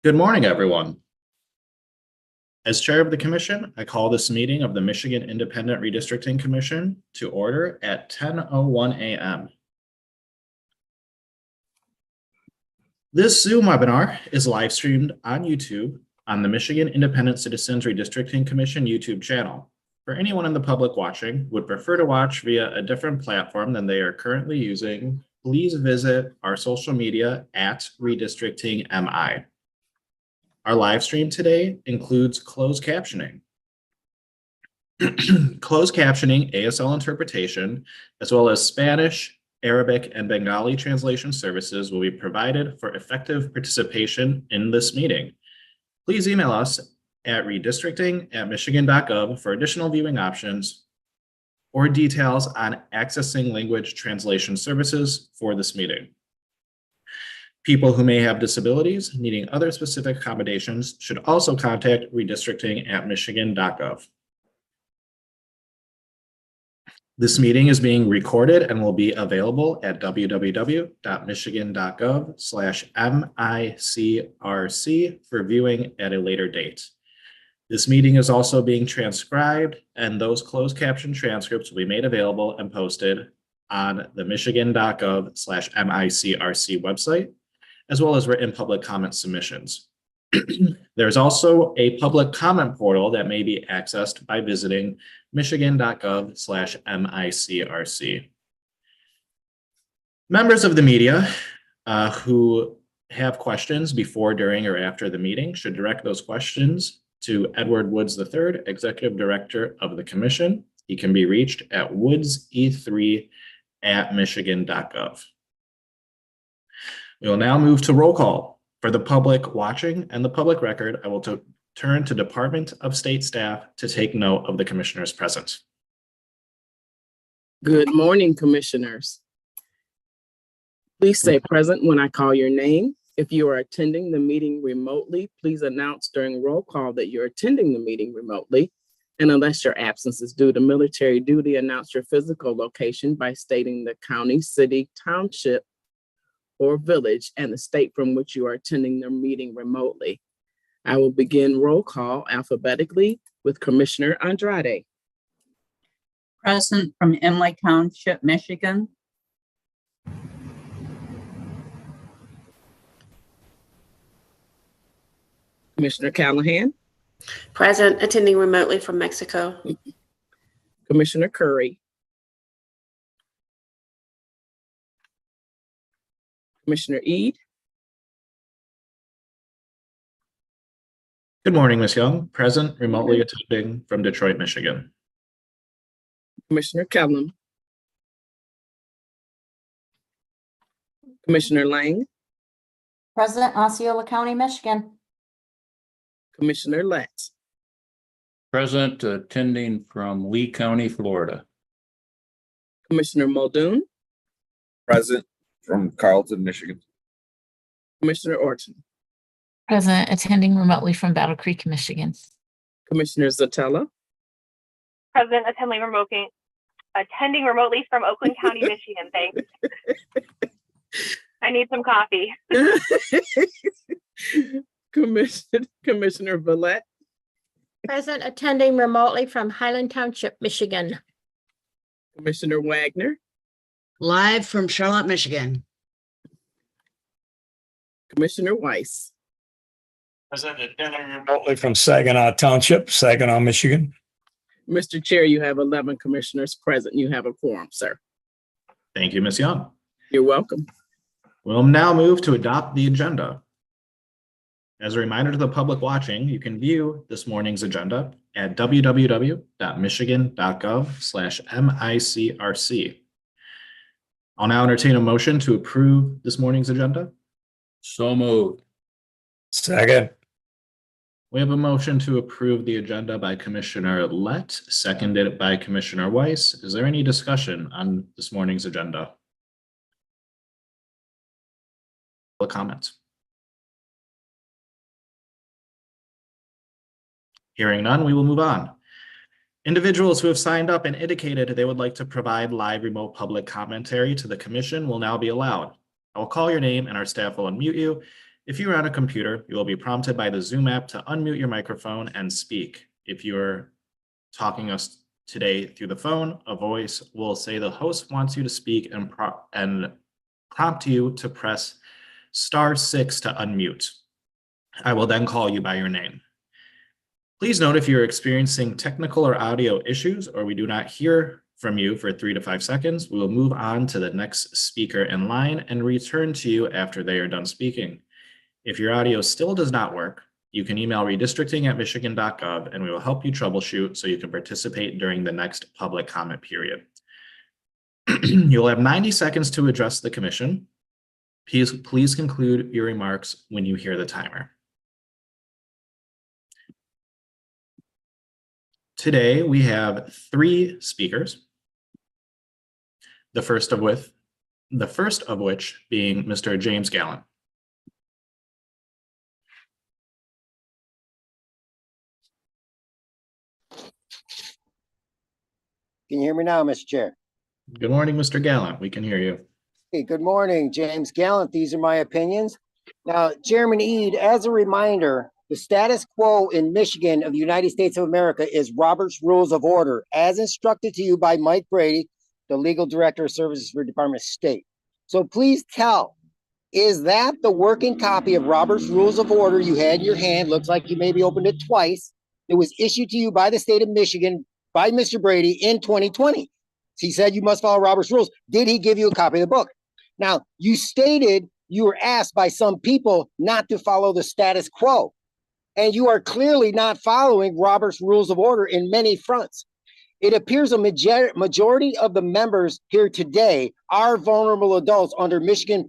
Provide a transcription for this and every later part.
Good morning, everyone. As chair of the commission, I call this meeting of the Michigan Independent Redistricting Commission to order at 10:01 a.m. This Zoom webinar is live streamed on YouTube on the Michigan Independent Citizens Redistricting Commission YouTube channel. For anyone in the public watching would prefer to watch via a different platform than they are currently using, please visit our social media at redistrictingmi. Our live stream today includes closed captioning. Closed captioning, ASL interpretation, as well as Spanish, Arabic, and Bengali translation services will be provided for effective participation in this meeting. Please email us at redistricting@michigan.gov for additional viewing options or details on accessing language translation services for this meeting. People who may have disabilities needing other specific accommodations should also contact redistricting@michigan.gov. This meeting is being recorded and will be available at www.michigan.gov/MICRC for viewing at a later date. This meeting is also being transcribed, and those closed caption transcripts will be made available and posted on the michigan.gov/MICRC website, as well as written public comment submissions. There's also a public comment portal that may be accessed by visiting michigan.gov/MICRC. Members of the media who have questions before, during, or after the meeting should direct those questions to Edward Woods III, Executive Director of the Commission. He can be reached at woodse3@michigan.gov. We will now move to roll call. For the public watching and the public record, I will turn to Department of State staff to take note of the commissioners present. Good morning, commissioners. Please say present when I call your name. If you are attending the meeting remotely, please announce during roll call that you're attending the meeting remotely. And unless your absence is due to military duty, announce your physical location by stating the county, city, township, or village and the state from which you are attending the meeting remotely. I will begin roll call alphabetically with Commissioner Andrade. Present from Imlay Township, Michigan. Commissioner Callahan. Present, attending remotely from Mexico. Commissioner Curry. Commissioner Eid. Good morning, Ms. Young. Present, remotely attending from Detroit, Michigan. Commissioner Kellum. Commissioner Lang. President, Osceola County, Michigan. Commissioner Lett. Present, attending from Lee County, Florida. Commissioner Muldoon. Present from Carlton, Michigan. Commissioner Orton. Present, attending remotely from Battle Creek, Michigan. Commissioner Zatella. Present, attending remotely from Oakland County, Michigan. Thanks. I need some coffee. Commissioner Villette. Present, attending remotely from Highland Township, Michigan. Commissioner Wagner. Live from Charlotte, Michigan. Commissioner Weiss. Present, attending remotely from Saginaw Township, Saginaw, Michigan. Mr. Chair, you have 11 commissioners present. You have a quorum, sir. Thank you, Ms. Young. You're welcome. We'll now move to adopt the agenda. As a reminder to the public watching, you can view this morning's agenda at www.michigan.gov/micrc. I'll now entertain a motion to approve this morning's agenda. So moved. Second. We have a motion to approve the agenda by Commissioner Lett, seconded by Commissioner Weiss. Is there any discussion on this morning's agenda? Comments? Hearing none, we will move on. Individuals who have signed up and indicated they would like to provide live remote public commentary to the commission will now be allowed. I will call your name and our staff will unmute you. If you are on a computer, you will be prompted by the Zoom app to unmute your microphone and speak. If you're talking us today through the phone, a voice will say the host wants you to speak and prompt you to press *6 to unmute. I will then call you by your name. Please note if you're experiencing technical or audio issues or we do not hear from you for 3 to 5 seconds, we will move on to the next speaker in line and return to you after they are done speaking. If your audio still does not work, you can email redistricting@michigan.gov and we will help you troubleshoot so you can participate during the next public comment period. You'll have 90 seconds to address the commission. Please conclude your remarks when you hear the timer. Today, we have 3 speakers. The first of which being Mr. James Gallant. Can you hear me now, Mr. Chair? Good morning, Mr. Gallant. We can hear you. Hey, good morning, James Gallant. These are my opinions. Now, Chairman Eid, as a reminder, the status quo in Michigan of the United States of America is Robert's Rules of Order, as instructed to you by Mike Brady, the Legal Director of Services for Department of State. So please tell, is that the working copy of Robert's Rules of Order you had in your hand? Looks like you maybe opened it twice. It was issued to you by the state of Michigan by Mr. Brady in 2020. He said you must follow Robert's rules. Did he give you a copy of the book? Now, you stated you were asked by some people not to follow the status quo, and you are clearly not following Robert's Rules of Order in many fronts. It appears a majority of the members here today are vulnerable adults under Michigan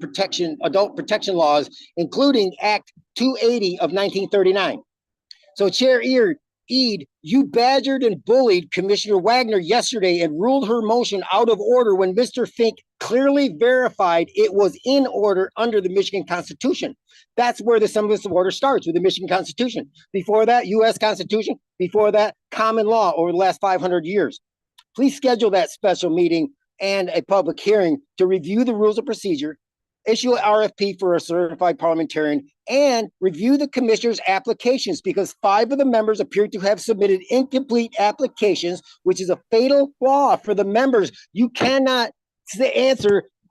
adult protection laws, including Act 280 of 1939. So, Chair Eid, you badgered and bullied Commissioner Wagner yesterday and ruled her motion out of order when Mr. Fink clearly verified it was in order under the Michigan Constitution. That's where the semblance of order starts, with the Michigan Constitution. Before that, U.S. Constitution. Before that, common law over the last 500 years. Please schedule that special meeting and a public hearing to review the rules of procedure, issue an RFP for a certified parliamentarian, and review the commissioner's applications, because 5 of the members appear to have submitted incomplete applications, which is a fatal flaw for the members. You cannot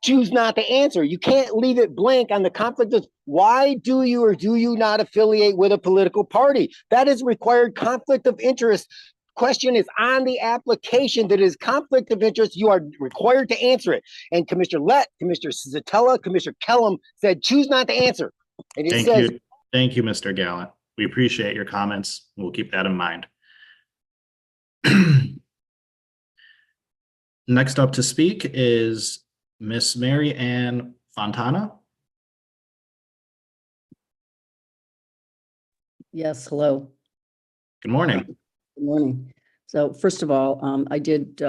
choose not to answer. You can't leave it blank on the conflict of why do you or do you not affiliate with a political party? That is required conflict of interest. Question is on the application that is conflict of interest. You are required to answer it. And Commissioner Lett, Commissioner Zatella, Commissioner Kellum said, choose not to answer. And it says, Thank you, Mr. Gallant. We appreciate your comments. We'll keep that in mind. Next up to speak is Miss Mary Ann Fontana. Yes, hello. Good morning. Good morning. So first of all, I did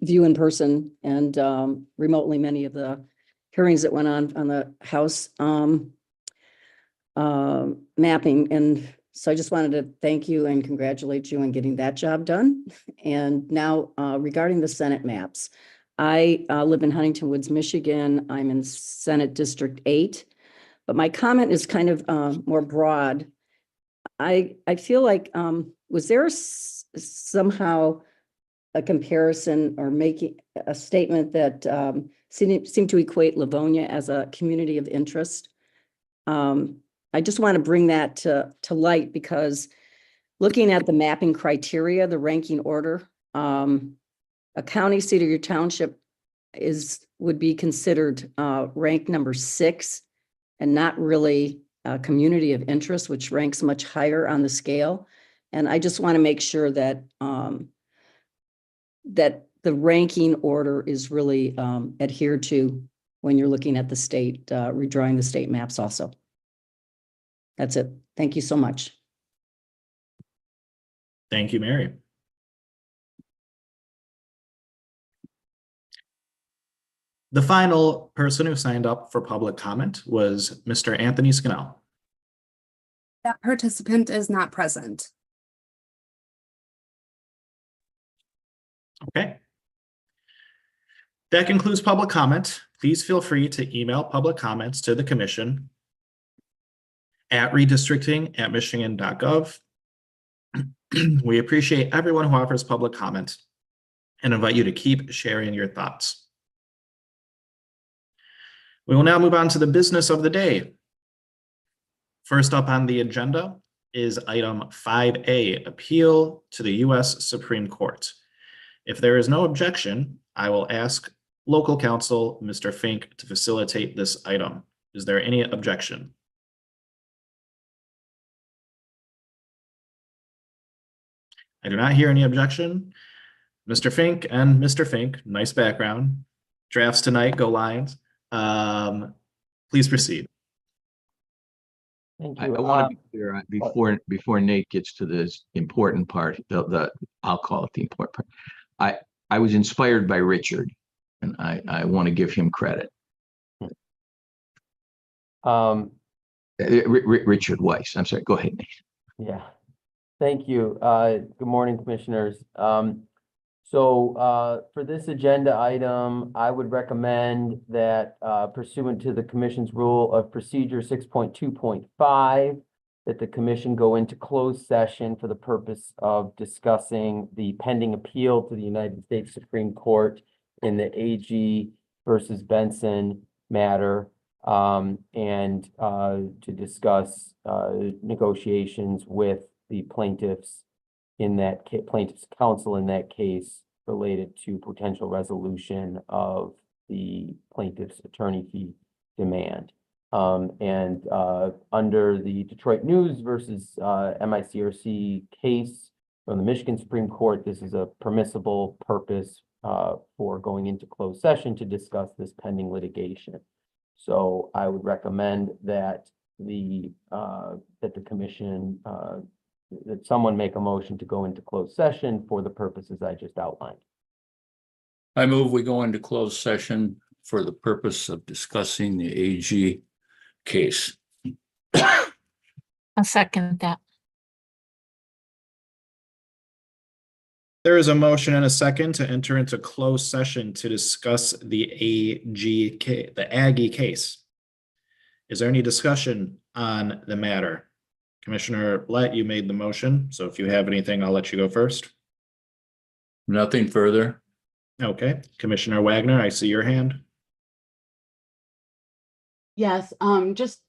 view in person and remotely many of the hearings that went on the House mapping. And so I just wanted to thank you and congratulate you on getting that job done. And now regarding the Senate maps, I live in Huntington Woods, Michigan. I'm in Senate District 8, but my comment is kind of more broad. I feel like, was there somehow a comparison or making a statement that seemed to equate Livonia as a community of interest? I just want to bring that to light, because looking at the mapping criteria, the ranking order, a county seat or your township would be considered rank number 6 and not really a community of interest, which ranks much higher on the scale. And I just want to make sure that that the ranking order is really adhered to when you're looking at the state, redrawing the state maps also. That's it. Thank you so much. Thank you, Mary. The final person who signed up for public comment was Mr. Anthony Scannell. That participant is not present. Okay. That concludes public comment. Please feel free to email public comments to the commission at redistricting@michigan.gov. We appreciate everyone who offers public comment and invite you to keep sharing your thoughts. We will now move on to the business of the day. First up on the agenda is item 5A, appeal to the U.S. Supreme Court. If there is no objection, I will ask local counsel, Mr. Fink, to facilitate this item. Is there any objection? I do not hear any objection. Mr. Fink and Mr. Fink, nice background. Drafts tonight, go Lions. Please proceed. I want to be clear before Nate gets to this important part. I'll call it the important part. I was inspired by Richard, and I want to give him credit. Richard Weiss. I'm sorry. Go ahead, Nate. Yeah. Thank you. Good morning, commissioners. So for this agenda item, I would recommend that pursuant to the commission's rule of procedure 6.2.5, that the commission go into closed session for the purpose of discussing the pending appeal to the United States Supreme Court in the AG versus Benson matter, and to discuss negotiations with the plaintiffs in that plaintiff's counsel in that case related to potential resolution of the plaintiff's attorney fee demand. And under the Detroit News versus MICRC case from the Michigan Supreme Court, this is a permissible purpose for going into closed session to discuss this pending litigation. So I would recommend that the commission that someone make a motion to go into closed session for the purposes I just outlined. I move we go into closed session for the purpose of discussing the AG case. I'll second that. There is a motion and a second to enter into closed session to discuss the Aggie case. Is there any discussion on the matter? Commissioner Lett, you made the motion, so if you have anything, I'll let you go first. Nothing further. Okay, Commissioner Wagner, I see your hand. Yes, just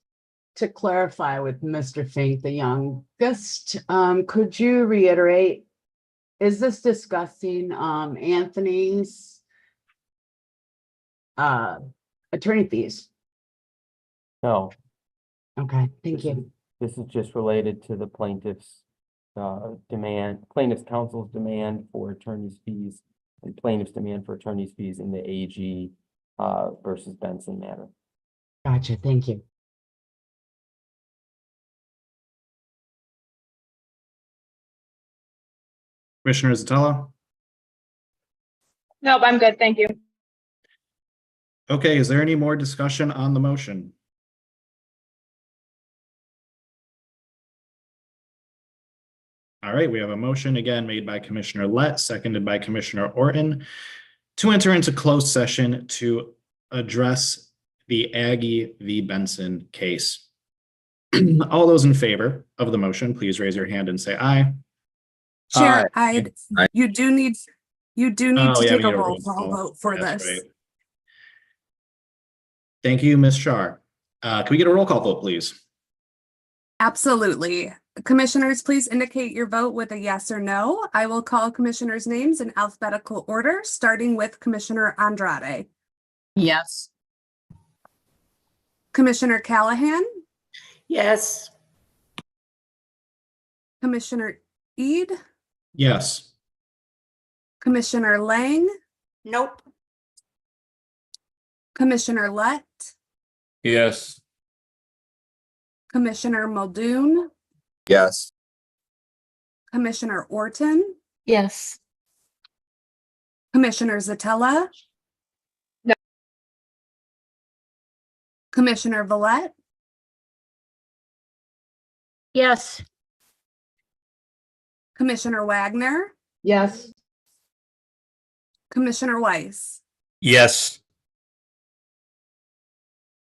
to clarify with Mr. Fink, the youngest, could you reiterate, is this discussing Anthony's attorney fees? No. Okay, thank you. This is just related to the plaintiff's plaintiff's counsel's demand for attorney's fees and plaintiff's demand for attorney's fees in the AG versus Benson matter. Gotcha, thank you. Commissioner Zatello? Nope, I'm good. Thank you. Okay, is there any more discussion on the motion? All right, we have a motion again made by Commissioner Lett, seconded by Commissioner Orton to enter into closed session to address the Aggie v. Benson case. All those in favor of the motion, please raise your hand and say aye. Chair, you do need to take a roll call vote for this. Right. Thank you, Ms. Shar. Can we get a roll call vote, please? Absolutely. Commissioners, please indicate your vote with a yes or no. I will call commissioners' names in alphabetical order, starting with Commissioner Andrade. Yes. Commissioner Callahan, Yes. Commissioner Ede, Yes. Commissioner Lang, Nope. Commissioner Lett, Yes. Commissioner Muldoon, Yes. Commissioner Orton, Yes. Commissioner Zatella. No. Commissioner Villette, Yes. Commissioner Wagner, Yes. Commissioner Weiss. Yes.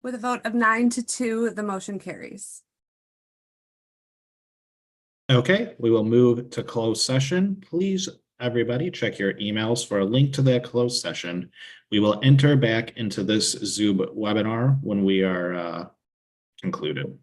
With a vote of 9-2, the motion carries. Okay, we will move to closed session. Please, everybody, check your emails for a link to that closed session. We will enter back into this Zoom webinar when we are concluded.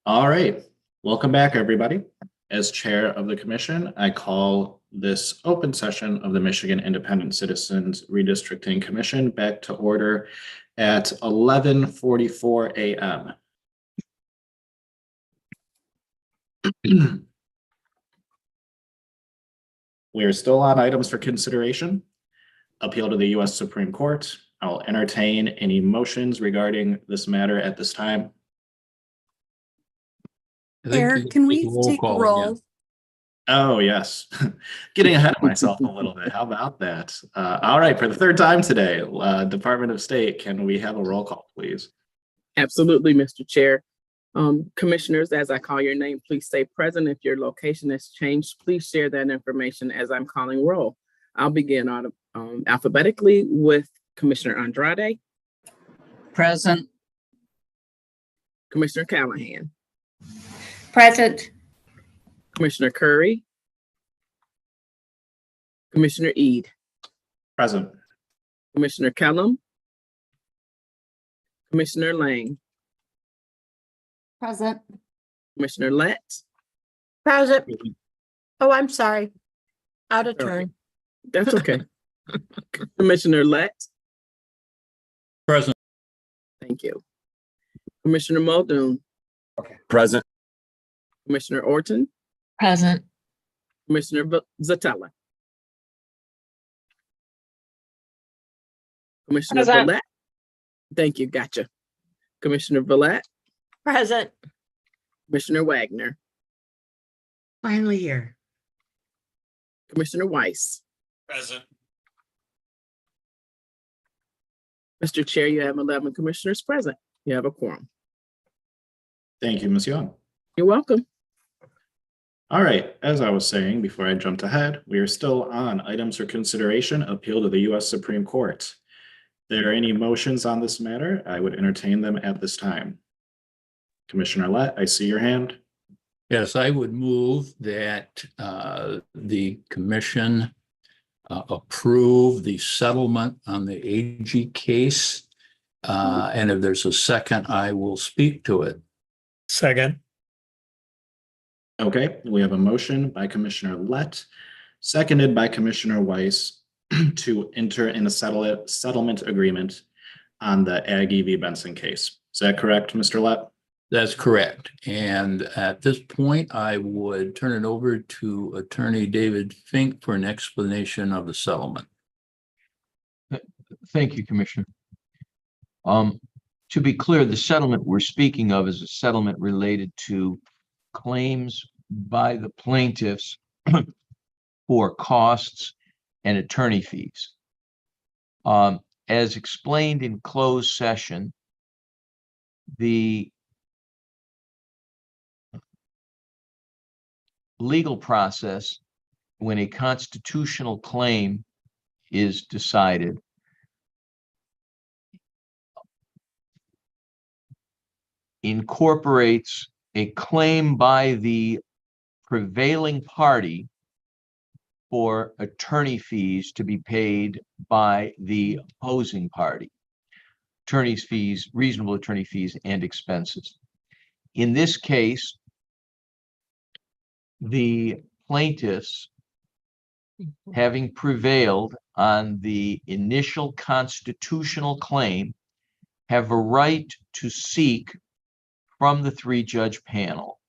All right, welcome back, everybody. As chair of the commission, I call this open session of the Michigan Independent Citizens Redistricting Commission back to order at 11:44 a.m. We are still on items for consideration. Appeal to the U.S. Supreme Court. I'll entertain any motions regarding this matter at this time. Mayor, can we take roll? Oh, yes. Getting ahead of myself a little bit. How about that? All right, for the third time today, Department of State, can we have a roll call, please? Absolutely, Mr. Chair. Commissioners, as I call your name, please stay present. If your location has changed, please share that information as I'm calling roll. I'll begin alphabetically with Commissioner Andrade, Present. Commissioner Callahan, Present. Commissioner Curry, Commissioner Eid, Present. Commissioner Kellum, Commissioner Lang, Present. Commissioner Lett. Present. Oh, I'm sorry. Out of Okay. turn. That's okay. Commissioner Lett. Present. Thank you. Commissioner Muldoon, Present. Commissioner Orton, Present. Commissioner Zatella. Commissioner Present. Villette. Thank you, gotcha. Commissioner Villette, Present. Commissioner Wagner, Finally here. Commissioner Weiss. Present. Mr. Chair, you have 11 commissioners present. You have a quorum. Thank you, Ms. Young. You're welcome. All right, as I was saying before I jumped ahead, we are still on items for consideration, appeal to the U.S. Supreme Court. there are any motions on this matter, I would entertain them at this time. Commissioner Lett, I see your hand. Yes, I would move that the commission approve the settlement on the AG case. And if there's a second, I will speak to it. Second. Okay, we have a motion by Commissioner Lett, seconded by Commissioner Weiss to enter in a settlement agreement on the Aggie v. Benson case. Is that correct, Mr. Lett? That's correct. And at this point, I would turn it over to Attorney David Fink for an explanation of the settlement. Thank you, Commissioner. To be clear, the settlement we're speaking of is a settlement related to claims by the plaintiffs for costs and attorney fees. As explained in closed session, the legal process when a constitutional claim is decided incorporates a claim by the prevailing party for attorney fees to be paid by the opposing party. Attorney's fees, reasonable attorney fees and expenses. In this case, the plaintiffs, having prevailed on the initial constitutional claim, have a right to seek from the three-judge panel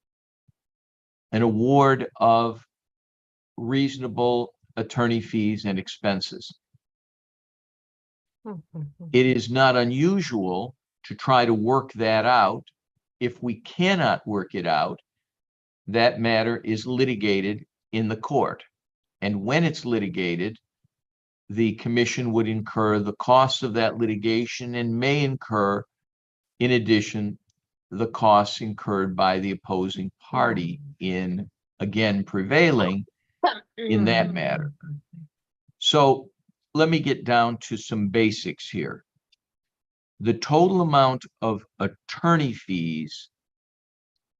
an award of reasonable attorney fees and expenses. It is not unusual to try to work that out. If we cannot work it out, that matter is litigated in the court. And when it's litigated, the commission would incur the costs of that litigation and may incur, in addition, the costs incurred by the opposing party in, again, prevailing in that matter. So let me get down to some basics here. The total amount of attorney fees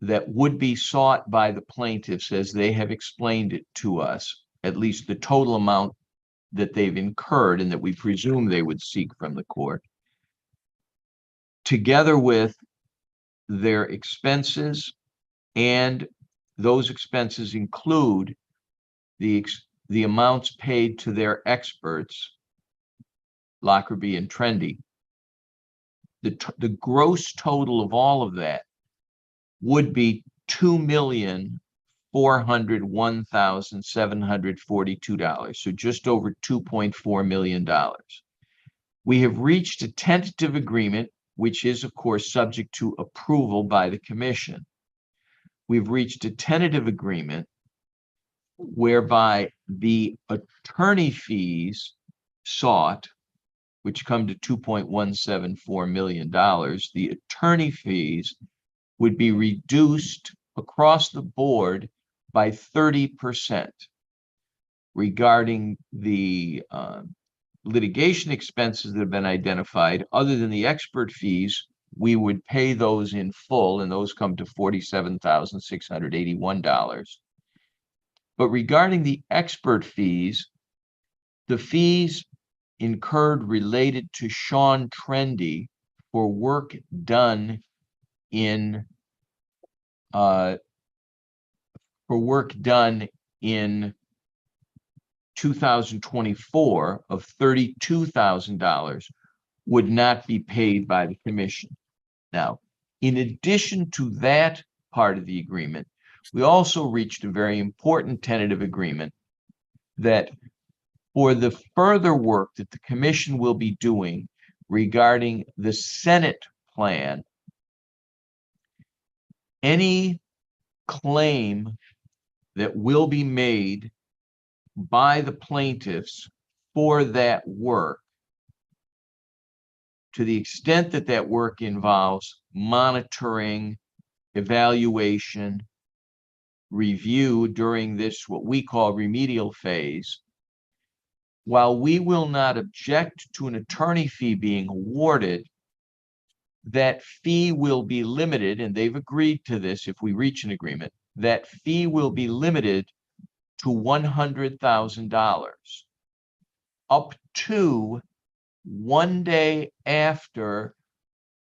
that would be sought by the plaintiffs, as they have explained it to us, at least the total amount that they've incurred and that we presume they would seek from the court, together with their expenses, and those expenses include the amounts paid to their experts, Lockerbie and Trendy. The gross total of all of that would be $2,401,742, so just over $2.4 million. We have reached a tentative agreement, which is, of course, subject to approval by the commission. We've reached a tentative agreement whereby the attorney fees sought, which come to $2.174 million, the attorney fees would be reduced across the board by 30%. Regarding the litigation expenses that have been identified, other than the expert fees, we would pay those in full, and those come to $47,681. But regarding the expert fees, the fees incurred related to Sean Trendy for work done in 2024 of $32,000 would not be paid by the commission. Now, in addition to that part of the agreement, we also reached a very important tentative agreement that for the further work that the commission will be doing regarding the Senate plan, any claim that will be made by the plaintiffs for that work, to the extent that that work involves monitoring, evaluation, review during this, what we call remedial phase, while we will not object to an attorney fee being awarded, that fee will be limited, and they've agreed to this if we reach an agreement, that fee will be limited to $100,000 up to 1 day after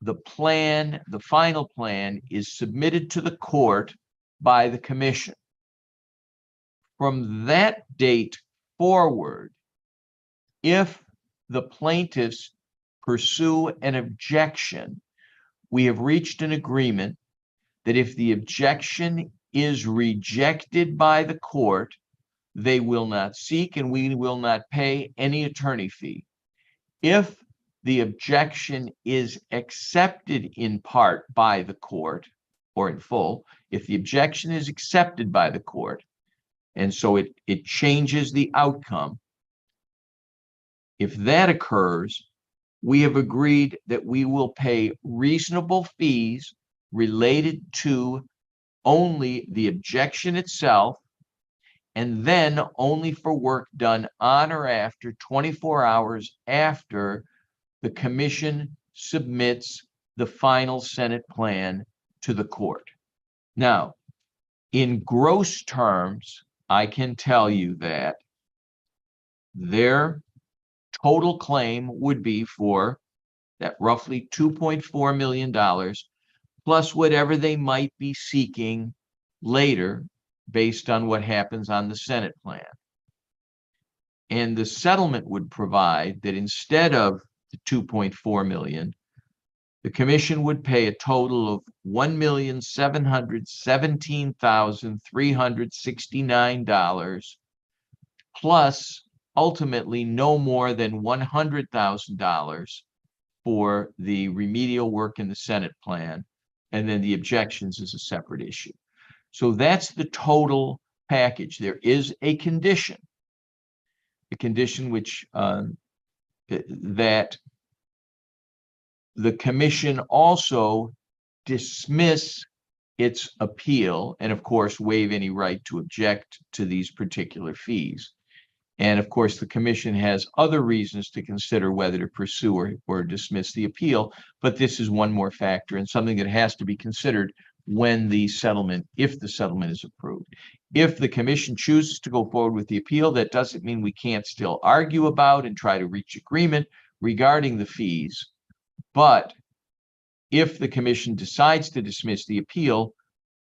the final plan is submitted to the court by the commission. From that date forward, if the plaintiffs pursue an objection, we have reached an agreement that if the objection is rejected by the court, they will not seek and we will not pay any attorney fee. If the objection is accepted in part by the court or in full, if the objection is accepted by the court, and so it changes the outcome, if that occurs, we have agreed that we will pay reasonable fees related to only the objection itself, and then only for work done on or after 24 hours after the commission submits the final Senate plan to the court. Now, in gross terms, I can tell you that their total claim would be for that roughly $2.4 million, plus whatever they might be seeking later based on what happens on the Senate plan. And the settlement would provide that instead of the $2.4 million, the commission would pay a total of $1,717,369, plus ultimately no more than $100,000 for the remedial work in the Senate plan, and then the objections is a separate issue. So that's the total package. There is a condition which that the commission also dismiss its appeal and of course waive any right to object to these particular fees. And of course, the commission has other reasons to consider whether to pursue or dismiss the appeal, but this is one more factor and something that has to be considered when the settlement, if the settlement is approved. If the commission chooses to go forward with the appeal, that doesn't mean we can't still argue about and try to reach agreement regarding the fees. But if the commission decides to dismiss the appeal,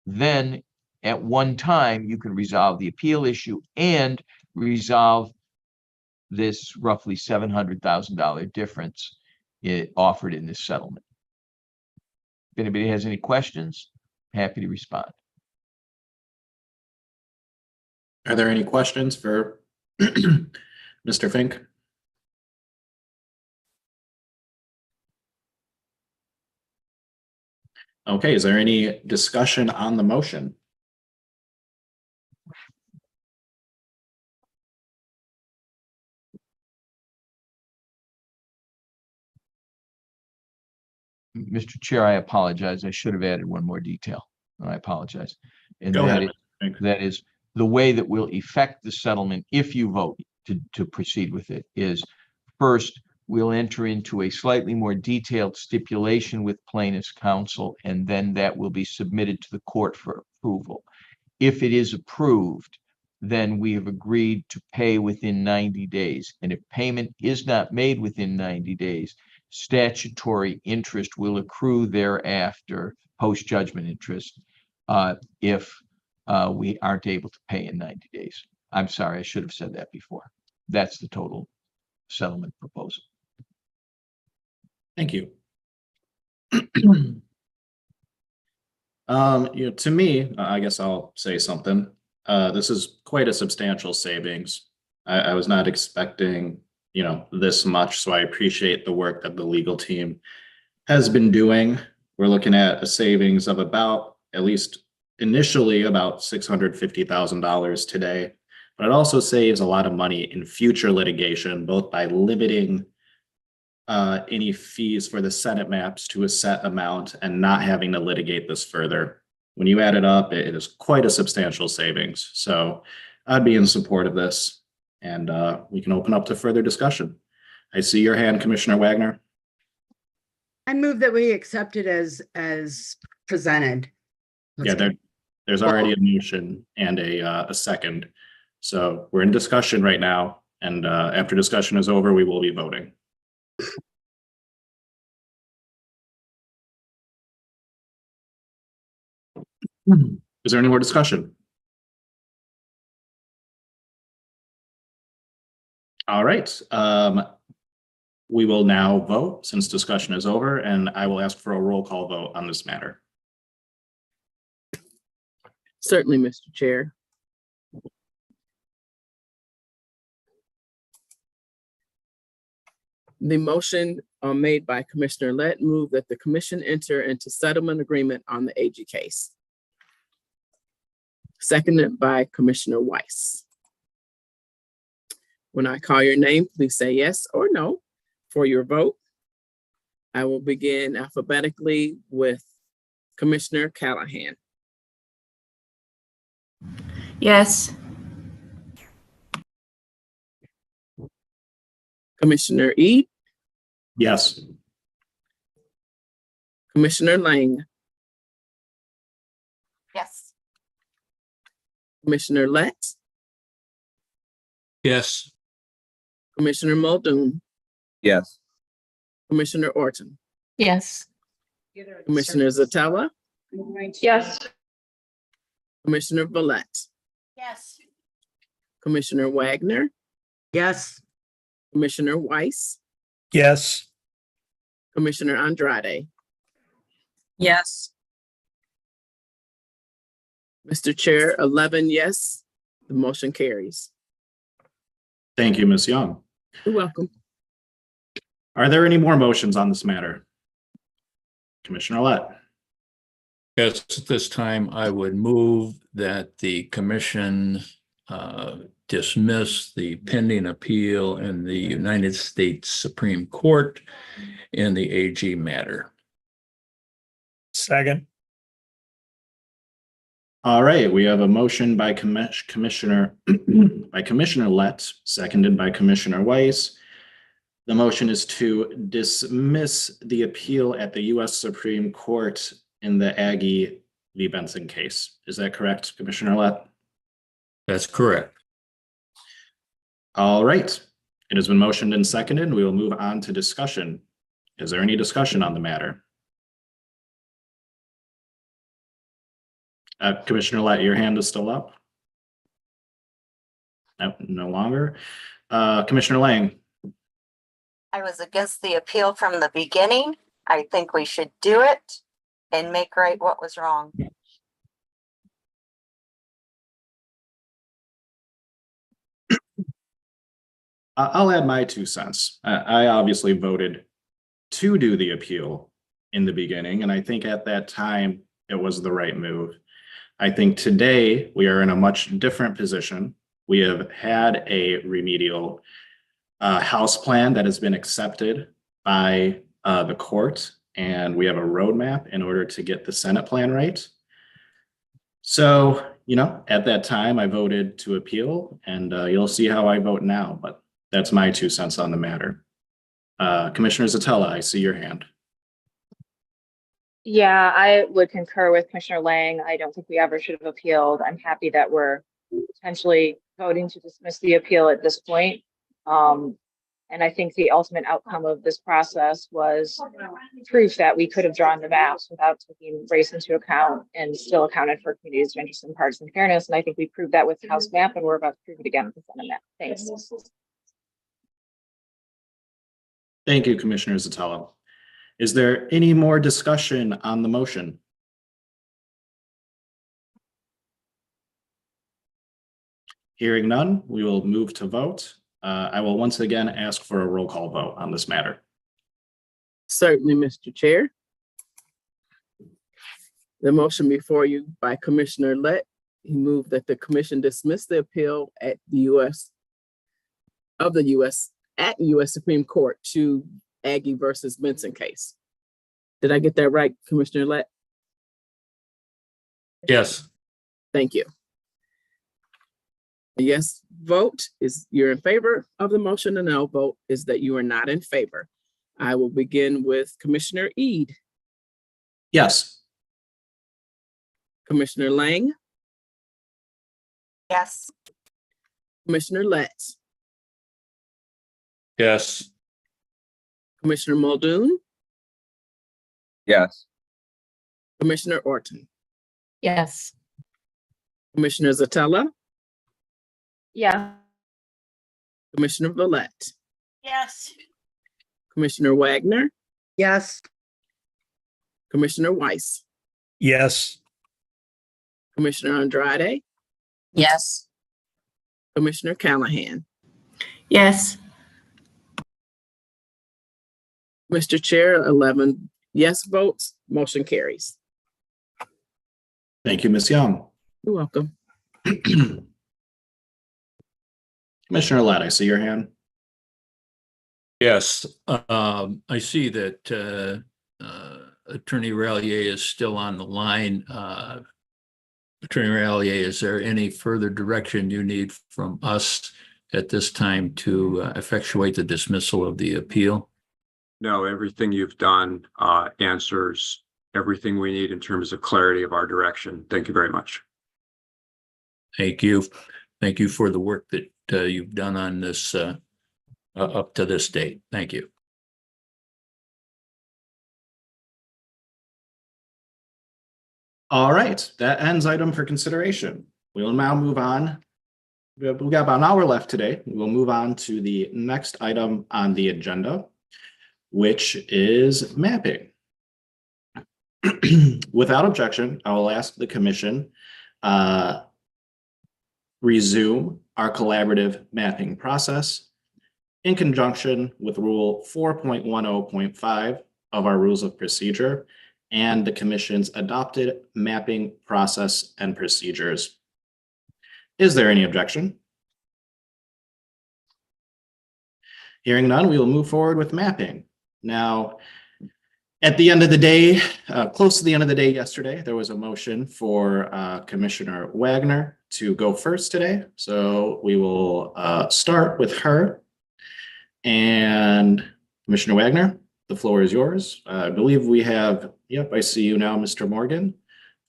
then at one time you can resolve the appeal issue and resolve this roughly $700,000 difference offered in this settlement. If anybody has any questions, happy to respond. Are there any questions for Mr. Fink? Okay, is there any discussion on the motion? Mr. Chair, I apologize. I should have added one more detail. I apologize. And Go that ahead. that is the way that will affect the settlement if you vote to proceed with it is first, we'll enter into a slightly more detailed stipulation with plaintiff's counsel, and then that will be submitted to the court for approval. If it is approved, then we have agreed to pay within 90 days. And if payment is not made within 90 days, statutory interest will accrue thereafter, post-judgment interest, if we aren't able to pay in 90 days. I'm sorry, I should have said that before. That's the total settlement proposal. Thank you. To me, I guess I'll say something. This is quite a substantial savings. I was not expecting, this much, so I appreciate the work that the legal team has been doing. We're looking at a savings of about, at least initially, about $650,000 today, but it also saves a lot of money in future litigation, both by limiting any fees for the Senate maps to a set amount and not having to litigate this further. When you add it up, it is quite a substantial savings. So I'd be in support of this. And we can open up to further discussion. I see your hand, Commissioner Wagner. I move that we accept it as presented. There's already a motion and a second. So we're in discussion right now. And after discussion is over, we will be voting. Is there any more discussion? All right. We will now vote since discussion is over, and I will ask for a roll call vote on this matter. Certainly, Mr. Chair. The motion made by Commissioner Lett move that the commission enter into settlement agreement on the AG case. Seconded by Commissioner Weiss. When I call your name, please say yes or no for your vote. I will begin alphabetically with Commissioner Callahan. Yes. Commissioner Eid, Yes. Commissioner Lang, Yes. Commissioner Lett, Yes. Commissioner Muldoon, Yes. Commissioner Orton, Yes. Commissioner Zatella, Yes. Commissioner Villette, Yes. Commissioner Wagner, Yes. Commissioner Weiss, Yes. Commissioner Andrade. Yes. Mr. Chair, 11 yes, the motion carries. Thank you, Ms. Young. You're welcome. Are there any more motions on this matter? Commissioner Lett. Yes, at this time, I would move that the commission dismiss the pending appeal in the United States Supreme Court in the AG matter. Second. All right, we have a motion by Commissioner Lett, seconded by Commissioner Weiss. The motion is to dismiss the appeal at the U.S. Supreme Court in the Aggie v. Benson case. Is that correct, Commissioner Lett? That's correct. All right, it has been motioned and seconded. We will move on to discussion. Is there any discussion on the matter? Commissioner Lett, your hand is still up? No longer. Commissioner Lang. I was against the appeal from the beginning. I think we should do it and make right what was wrong. I'll add my 2 cents. I obviously voted to do the appeal in the beginning, and I think at that time it was the right move. I think today we are in a much different position. We have had a remedial house plan that has been accepted by the court, and we have a roadmap in order to get the Senate plan right. So, at that time I voted to appeal, and you'll see how I vote now, but that's my 2 cents on the matter. Commissioner Zatella, I see your hand. Yeah, I would concur with Commissioner Lang. I don't think we ever should have appealed. I'm happy that we're potentially voting to dismiss the appeal at this point. And I think the ultimate outcome of this process was proof that we could have drawn the maps without taking race into account and still accounted for communities of interest and partisan fairness. And I think we proved that with the House map, and we're about to prove it again with the Senate map. Thanks. Thank you, Commissioner Zatella. Is there any more discussion on the motion? Hearing none, we will move to vote. I will once again ask for a roll call vote on this matter. Certainly, Mr. Chair. The motion before you by Commissioner Lett, he moved that the commission dismiss the appeal at the U.S. Supreme Court to Aggie versus Benson case. Did I get that right, Commissioner Lett? Yes. Thank you. A yes vote is you're in favor of the motion. A no vote is that you are not in favor. I will begin with Commissioner Ede, Yes. Commissioner Lang, Yes. Commissioner Letts, Yes. Commissioner Muldoon, Yes. Commissioner Orton, Yes. Commissioner Zatella, Yeah. Commissioner Villette, Yes. Commissioner Wagner, Yes. Commissioner Weiss, Yes. Commissioner Andrade, Yes. Commissioner Callahan. Yes. Mr. Chair, 11 yes votes, motion carries. Thank you, Ms. Young. You're welcome. Commissioner Lett, I see your hand. Yes, I see that Attorney Rallier is still on the line. Attorney Rallier, is there any further direction you need from us at this time to effectuate the dismissal of the appeal? No, everything you've done answers everything we need in terms of clarity of our direction. Thank you very much. Thank you. Thank you for the work that you've done on this up to this date. Thank you. All right, that ends item for consideration. We will now move on. We've got about an hour left today. We will move on to the next item on the agenda, which is mapping. Without objection, I will ask the commission resume our collaborative mapping process in conjunction with Rule 4.10.5 of our Rules of Procedure and the Commission's adopted mapping process and procedures. Is there any objection? Hearing none, we will move forward with mapping. Now, at the end of the day, close to the end of the day yesterday, there was a motion for Commissioner Wagner to go first today. So we will start with her. And Commissioner Wagner, the floor is yours. I believe we have, yep, I see you now, Mr. Morgan.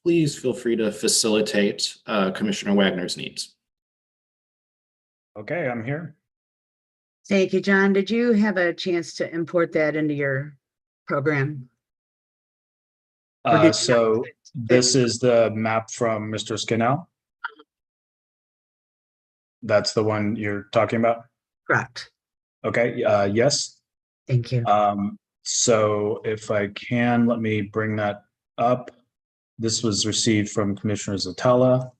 Please feel free to facilitate Commissioner Wagner's needs. Okay, I'm here. Thank you, John. Did you have a chance to import that into your program? So this is the map from Mr. Skinnell. That's the one you're talking about? Correct. Okay, yes. Thank you. So if I can, let me bring that up. This was received from Commissioner Zatella.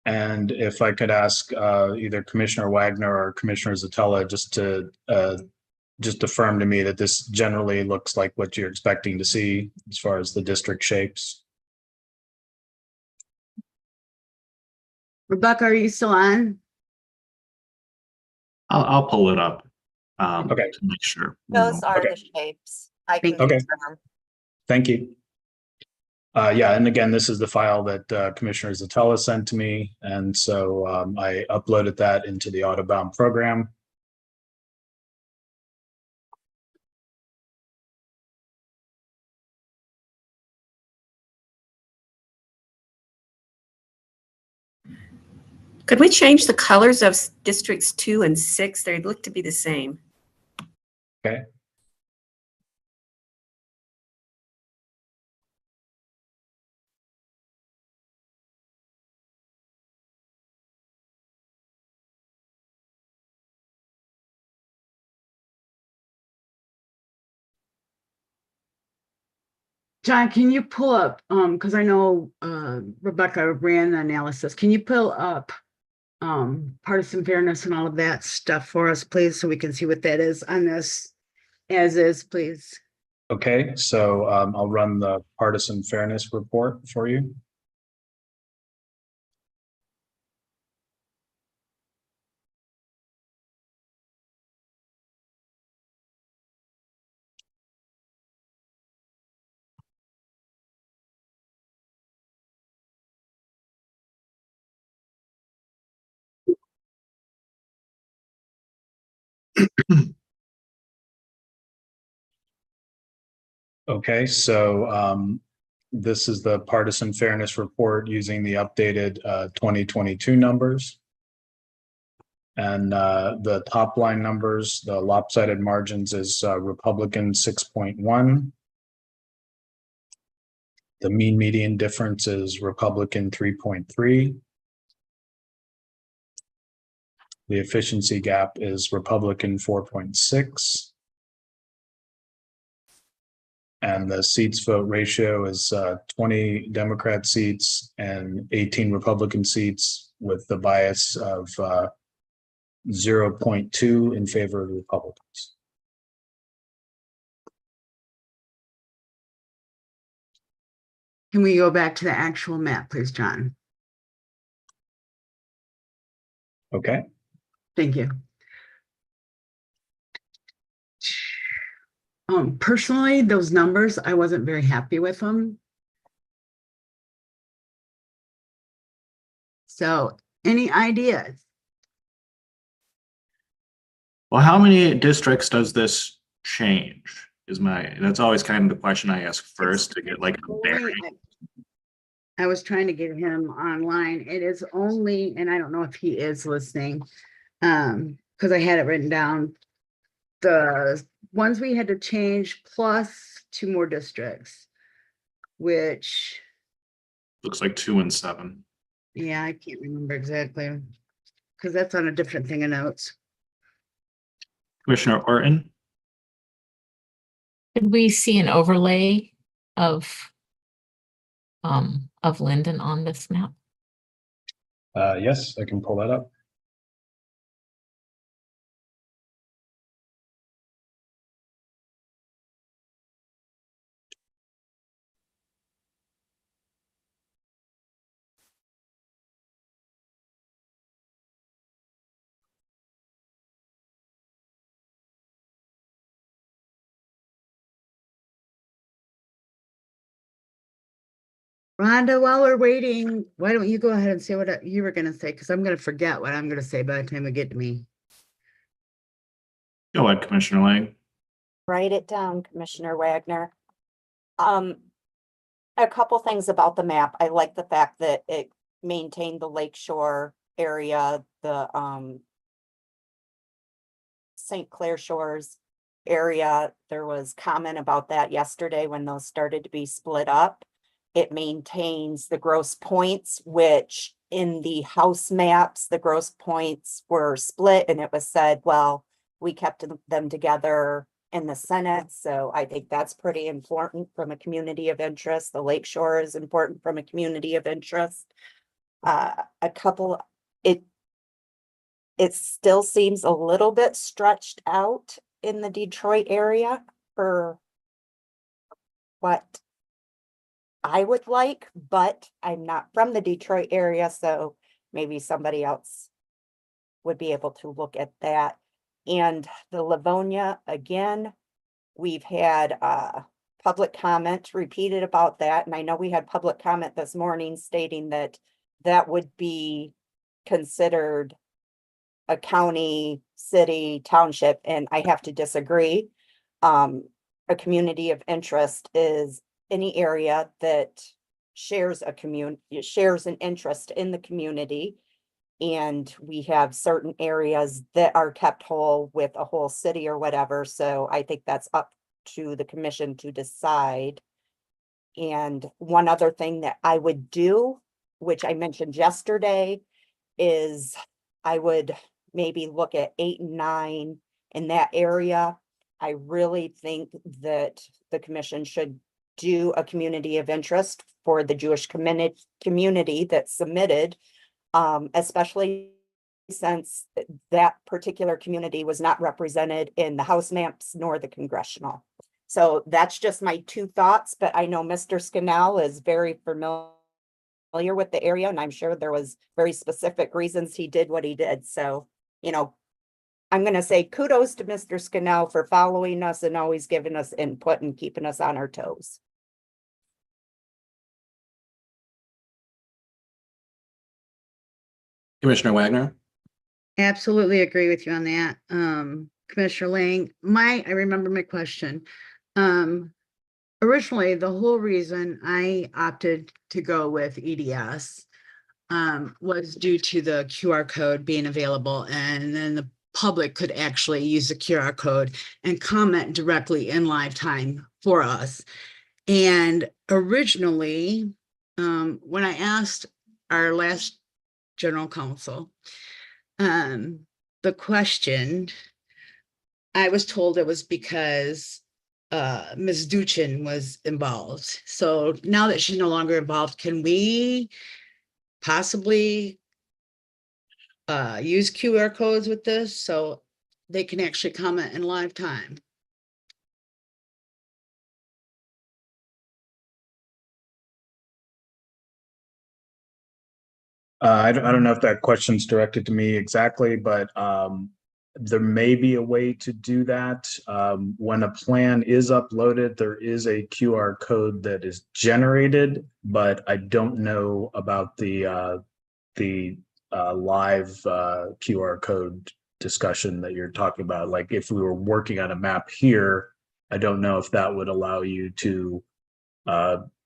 And if I could ask either Commissioner Wagner or Commissioner Zatella just to just affirm to me that this generally looks like what you're expecting to see as far as the district shapes. Rebecca, are you still on? I'll pull it up Okay. to make sure. Those are Okay. the shapes. I can Okay. confirm. Thank you. Yeah, and again, this is the file that Commissioner Zatella sent to me. And so I uploaded that into the Autobound program. Could we change the colors of districts 2 and 6? They look to be the same. Okay. John, can you pull up, because I know Rebecca ran the analysis. Can you pull up partisan fairness and all of that stuff for us, please, so we can see what that is on this as is, please? Okay, so I'll run the partisan fairness report for you. Okay, so this is the partisan fairness report using the updated 2022 numbers. And the top line numbers, the lopsided margins is Republican 6.1. The mean median difference is Republican 3.3. The efficiency gap is Republican 4.6. And the seats vote ratio is 20 Democrat seats and 18 Republican seats, with the bias of 0.2 in favor of the Republicans. Can we go back to the actual map, please, John? Okay. Thank you. Personally, those numbers, I wasn't very happy with them. So, any ideas? Well, how many districts does this change? That's always kind of the question I ask first to get like a bearing. I was trying to get him online. It is only, and I don't know if he is listening, because I had it written down. The ones we had to change plus 2 more districts, which Looks like 2 and 7. yeah, I can't remember exactly because that's on a different thing of notes. Commissioner Orton? Could we see an overlay of Linden on this map? Yes, I can pull that up. Rhonda, while we're waiting, why don't you go ahead and say what you were going to say? Because I'm going to forget what I'm going to say by the time we get to me. Go ahead, Commissioner Lang. Write it down, Commissioner Wagner. A couple things about the map. I like the fact that it maintained the lakeshore area, the St. Clair Shores area. There was comment about that yesterday when those started to be split up. It maintains the gross points, which in the house maps, the gross points were split, and it was said, well, we kept them together in the Senate. So I think that's pretty important from a community of interest. The lakeshore is important from a community of interest. It still seems a little bit stretched out in the Detroit area for what I would like, but I'm not from the Detroit area, so maybe somebody else would be able to look at that. And the Livonia, again, we've had public comment repeated about that. And I know we had public comment this morning stating that that would be considered a county, city, township, and I have to disagree. A community of interest is any area that shares an interest in the community. And we have certain areas that are kept whole with a whole city or whatever. So I think that's up to the commission to decide. And one other thing that I would do, which I mentioned yesterday, is I would maybe look at 8 and 9 in that area. I really think that the commission should do a community of interest for the Jewish community that submitted, especially since that particular community was not represented in the House maps nor the congressional. So that's just my 2 thoughts, but I know Mr. Scannell is very familiar with the area, and I'm sure there was very specific reasons he did what he did. So, you know, I'm going to say kudos to Mr. Scannell for following us and always giving us input and keeping us on our toes. Commissioner Wagner? Absolutely agree with you on that. Commissioner Lang. I remember my question. Originally, the whole reason I opted to go with EDS was due to the QR code being available, and then the public could actually use the QR code and comment directly in live time for us. And originally, when I asked our last general counsel, the question, I was told it was because Ms. Duchin was involved. So now that she's no longer involved, can we possibly use QR codes with this so they can actually comment in live time? I don't know if that question's directed to me exactly, but there may be a way to do that. When a plan is uploaded, there is a QR code that is generated, but I don't know about the live QR code discussion that you're talking about. Like if we were working on a map here, I don't know if that would allow you to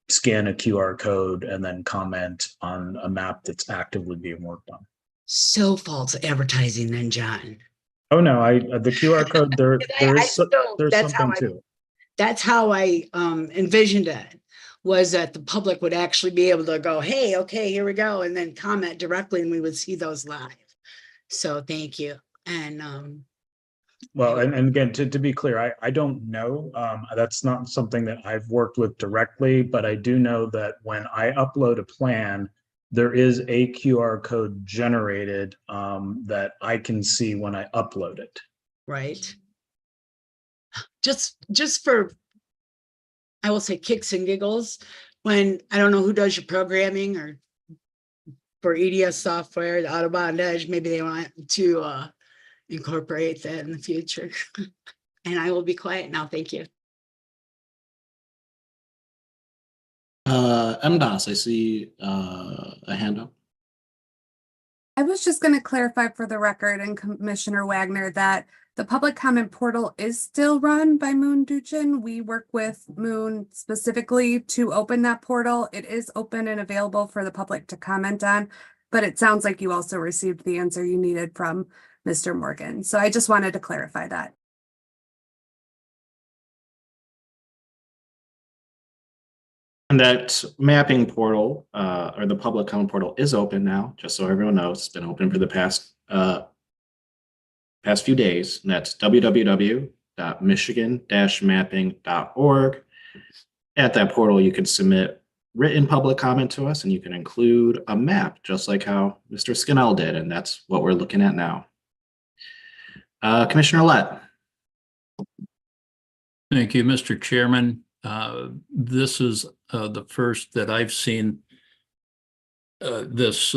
scan a QR code and then comment on a map that's actively being worked on. So false advertising then, John. Oh no, the QR code there's That's how something to it. That's how I envisioned it, was that the public would actually be able to go, hey, okay, here we go, and then comment directly, and we would see those live. So thank you. And Well, and again, to be clear, I don't know. That's not something that I've worked with directly, but I do know that when I upload a plan, there is a QR code generated that I can see when I upload it. right. Just for, I will say, kicks and giggles, when I don't know who does your programming or for EDS software, the Autobahn Edge, maybe they want to incorporate that in the future. And I will be quiet now. Thank you. MDOS, I see a hand up. I was just going to clarify for the record and Commissioner Wagner that the public comment portal is still run by Moon Duchin. We work with Moon specifically to open that portal. It is open and available for the public to comment on, but it sounds like you also received the answer you needed from Mr. Morgan. So I just wanted to clarify that. And that mapping portal or the public comment portal is open now, just so everyone knows. It's been open for the past few days. And that's www.michigan-mapping.org. At that portal, you can submit written public comment to us, and you can include a map, just like how Mr. Skinnell did, and that's what we're looking at now. Commissioner Lett. Thank you, Mr. Chairman. This is the first that I've seen this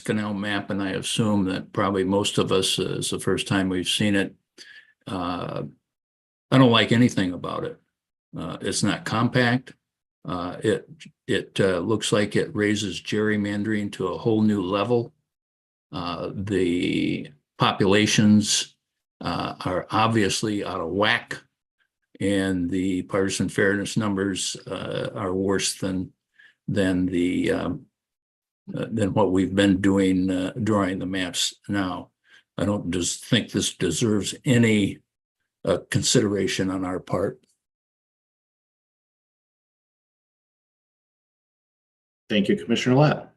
canal map, and I assume that probably most of us is the first time we've seen it. I don't like anything about it. It's not compact. It looks like it raises gerrymandering to a whole new level. The populations are obviously out of whack, and the partisan fairness numbers are worse than what we've been doing drawing the maps now. I don't just think this deserves any consideration on our part. Thank you, Commissioner Lett.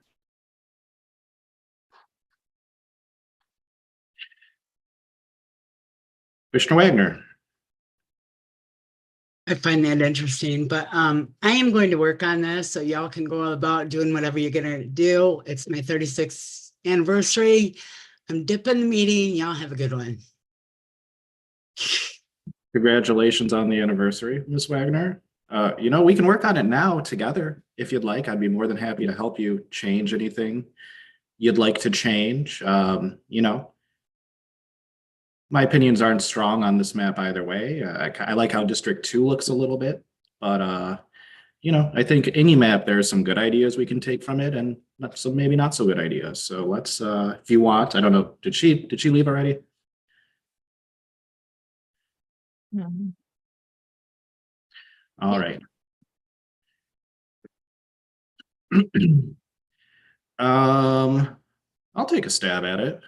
Commissioner Wagner. I find that interesting, but I am going to work on this, so y'all can go about doing whatever you're gonna do. It's my 36th anniversary. I'm dipping the meeting. Y'all have a good one. Congratulations on the anniversary, Ms. Wagner. We can work on it now together if you'd like. I'd be more than happy to help you change anything you'd like to change. My opinions aren't strong on this map either way. I like how District 2 looks a little bit, but I think any map, there are some good ideas we can take from it, and maybe not so good ideas. So let's, if you want, I don't know, did she leave already? Mhm. All right. I'll take a stab at it.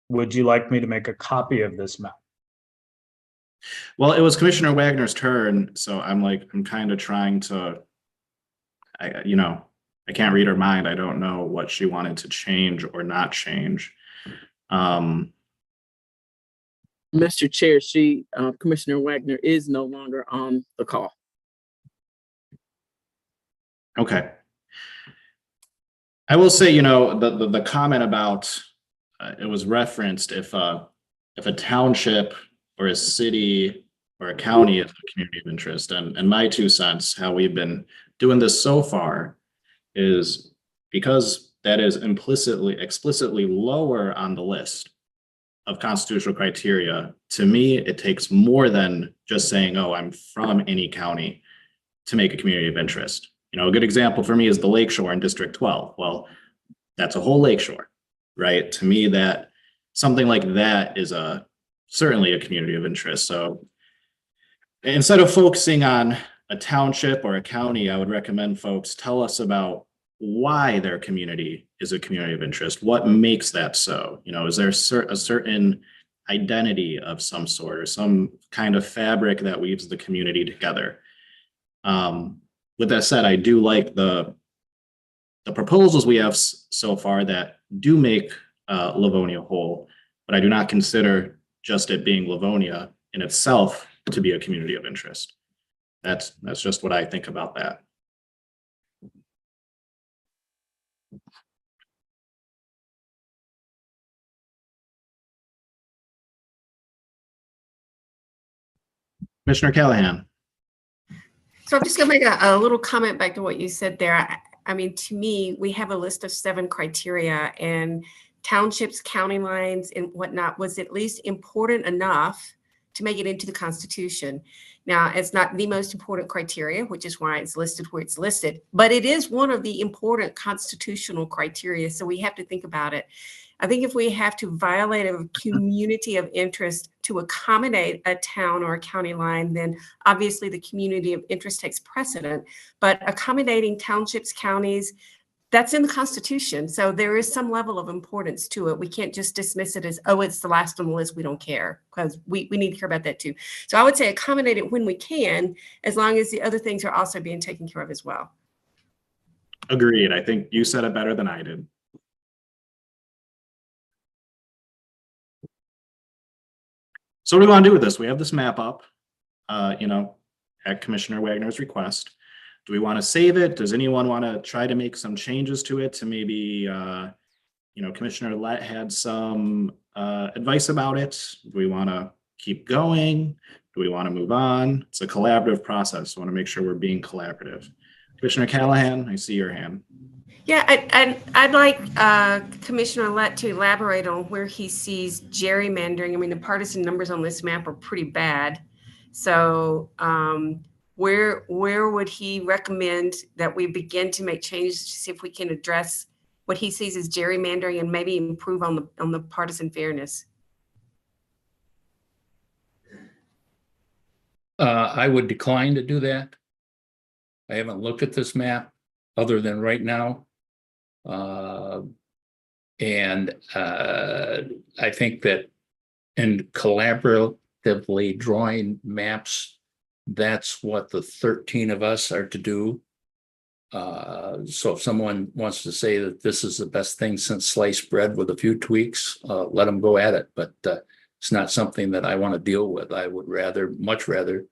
Would you like me to make a copy of this map? Well, it was Commissioner Wagner's turn, so I'm kind of trying to, I can't read her mind. I don't know what she wanted to change or not change. Mr. Chair, Commissioner Wagner is no longer on the call. Okay. I will say, the comment about it was referenced if a township or a city or a county is a community of interest, and my 2 cents, how we've been doing this so far is because that is explicitly lower on the list of constitutional criteria. To me, it takes more than just saying, oh, I'm from any county to make a community of interest. A good example for me is the lakeshore in District 12. Well, that's a whole lakeshore, right? To me, that something like that is certainly a community of interest. So instead of focusing on a township or a county, I would recommend folks tell us about why their community is a community of interest. What makes that so? Is there a certain identity of some sort or some kind of fabric that weaves the community together? With that said, I do like the proposals we have so far that do make Livonia whole, but I do not consider just it being Livonia in itself to be a community of interest. That's just what I think about that. Commissioner Callahan. So I'm just gonna make a little comment back to what you said there. I mean, to me, we have a list of 7 criteria, and townships, county lines and whatnot was at least important enough to make it into the Constitution. Now, it's not the most important criteria, which is why it's listed where it's listed, but it is one of the important constitutional criteria. So we have to think about it. I think if we have to violate a community of interest to accommodate a town or a county line, then obviously the community of interest takes precedent. But accommodating townships, counties, that's in the Constitution. So there is some level of importance to it. We can't just dismiss it as, oh, it's the last on the list, we don't care, because we need to care about that too. So I would say accommodate it when we can, as long as the other things are also being taken care of as well. Agreed. I think you said it better than I did. So what do we want to do with this? We have this map up, at Commissioner Wagner's request. Do we want to save it? Does anyone want to try to make some changes to it to maybe, Commissioner Lett had some advice about it? Do we want to keep going? Do we want to move on? It's a collaborative process. I want to make sure we're being collaborative. Commissioner Callahan, I see your hand. Yeah, I'd like Commissioner Lett to elaborate on where he sees gerrymandering. I mean, the partisan numbers on this map are pretty bad. So where would he recommend that we begin to make changes to see if we can address what he sees as gerrymandering and maybe improve on the partisan fairness? I would decline to do that. I haven't looked at this map other than right now. And I think that in collaboratively drawing maps, that's what the 13 of us are to do. So if someone wants to say that this is the best thing since sliced bread with a few tweaks, let them go at it. But it's not something that I want to deal with. I would much rather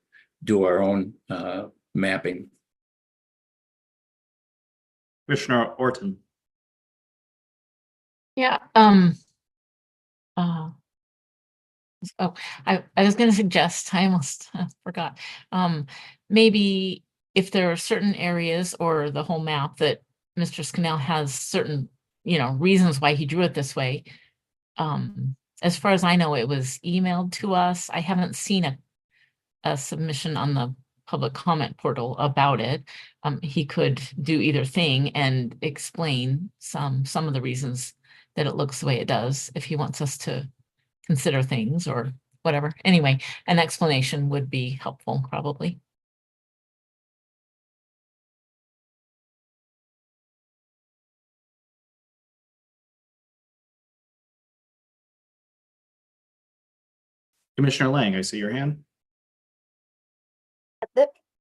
do our own mapping. Commissioner Orton. Yeah. I was going to suggest, I almost forgot, maybe if there are certain areas or the whole map that Mr. Scannell has certain, reasons why he drew it this way. As far as I know, it was emailed to us. I haven't seen a submission on the public comment portal about it. He could do either thing and explain some of the reasons that it looks the way it does, if he wants us to consider things or whatever. Anyway, an explanation would be helpful, probably. Commissioner Lang, I see your hand.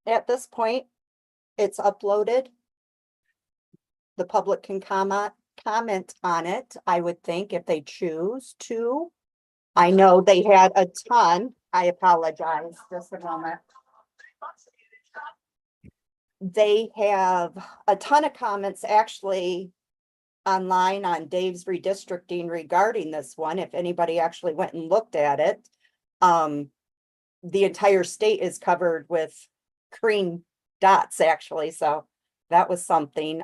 At this point, it's uploaded. The public can comment on it, I would think, if they choose to. I know they had a ton. I apologize, just a moment. They have a ton of comments actually online on Dave's redistricting regarding this one, if anybody actually went and looked at it. The entire state is covered with green dots, actually, so that was something.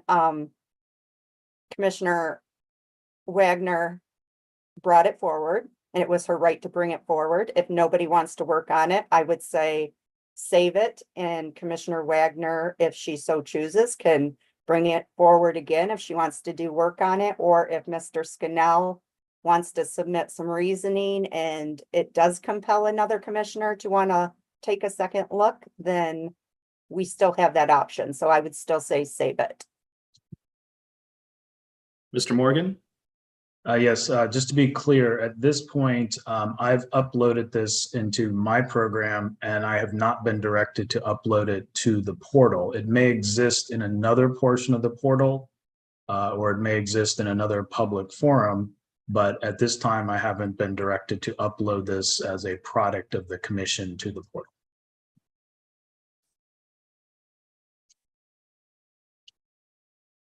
Commissioner Wagner brought it forward, and it was her right to bring it forward. If nobody wants to work on it, I would say save it, and Commissioner Wagner, if she so chooses, can bring it forward again if she wants to do work on it, or if Mr. Scannell wants to submit some reasoning and it does compel another commissioner to want to take a second look, then we still have that option. So I would still say save it. Mr. Morgan? Yes, just to be clear, at this point, I've uploaded this into my program and I have not been directed to upload it to the portal. It may exist in another portion of the portal, or it may exist in another public forum, but at this time, I haven't been directed to upload this as a product of the commission to the portal.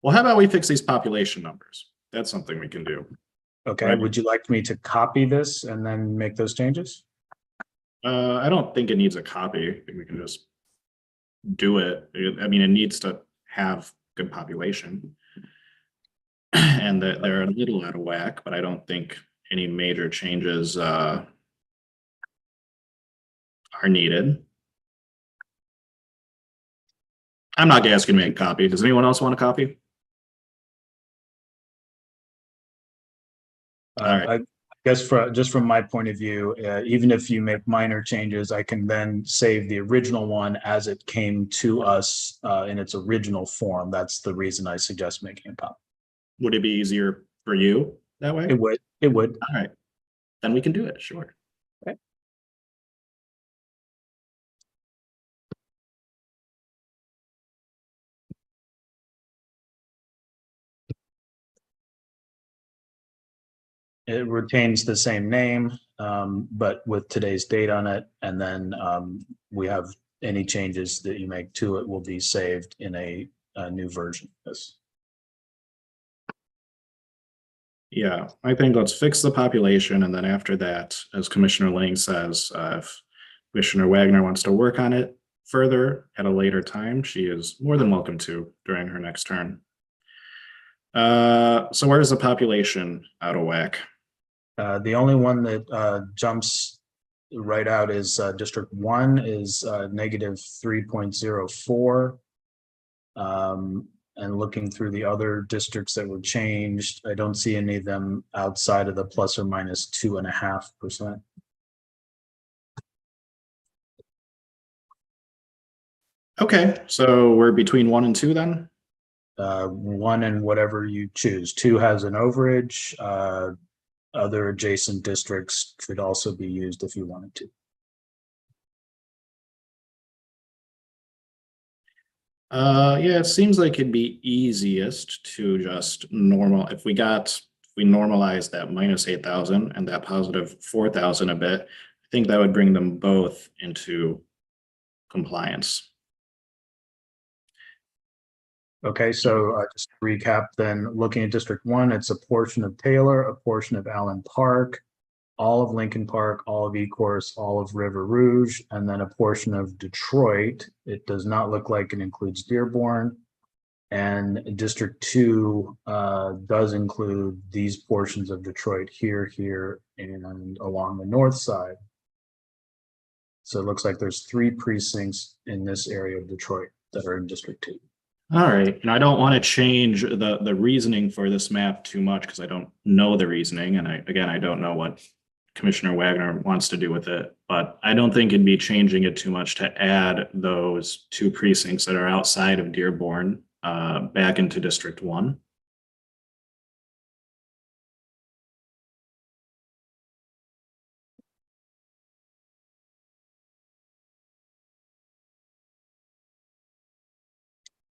Well, how about we fix these population numbers? That's something we can do. Okay, Right. would you like me to copy this and then make those changes? I don't think it needs a copy. I think we can just do it. I mean, it needs to have good population. And that they're a little out of whack, but I don't think any major changes are needed. I'm not asking to make a copy. Does anyone else want a copy? All right. I guess just from my point of view, even if you make minor changes, I can then save the original one as it came to us in its original form. That's the reason I suggest making a copy. Would it be easier for you that way? It would. It would. All right. Then we can do it. Sure. Okay. It retains the same name, but with today's date on it. And then we have any changes that you make to it will be saved in a new version. Yes. Yeah, I think let's fix the population, and then after that, as Commissioner Lang says, if Commissioner Wagner wants to work on it further at a later time, she is more than welcome to during her next turn. So where's the population out of whack? The only one that jumps right out is District 1 is negative 3.04. And looking through the other districts that were changed, I don't see any of them outside of the plus or minus 2.5%. Okay, so we're between 1 and 2 then? 1 and whatever you choose. 2 has an overage. Other adjacent districts could also be used if you wanted to. Yeah, it seems like it'd be easiest to just if we normalize that minus 8,000 and that positive 4,000 a bit, I think that would bring them both into compliance. Okay, so just to recap then, looking at District 1, it's a portion of Taylor, a portion of Allen Park, all of Lincoln Park, all of Ecorse, all of River Rouge, and then a portion of Detroit. It does not look like it includes Dearborn. And District 2 does include these portions of Detroit here, and along the north side. So it looks like there's 3 precincts in this area of Detroit that are in District 2. All right, and I don't want to change the reasoning for this map too much because I don't know the reasoning, and I don't know what Commissioner Wagner wants to do with it, but I don't think it'd be changing it too much to add those 2 precincts that are outside of Dearborn back into District 1.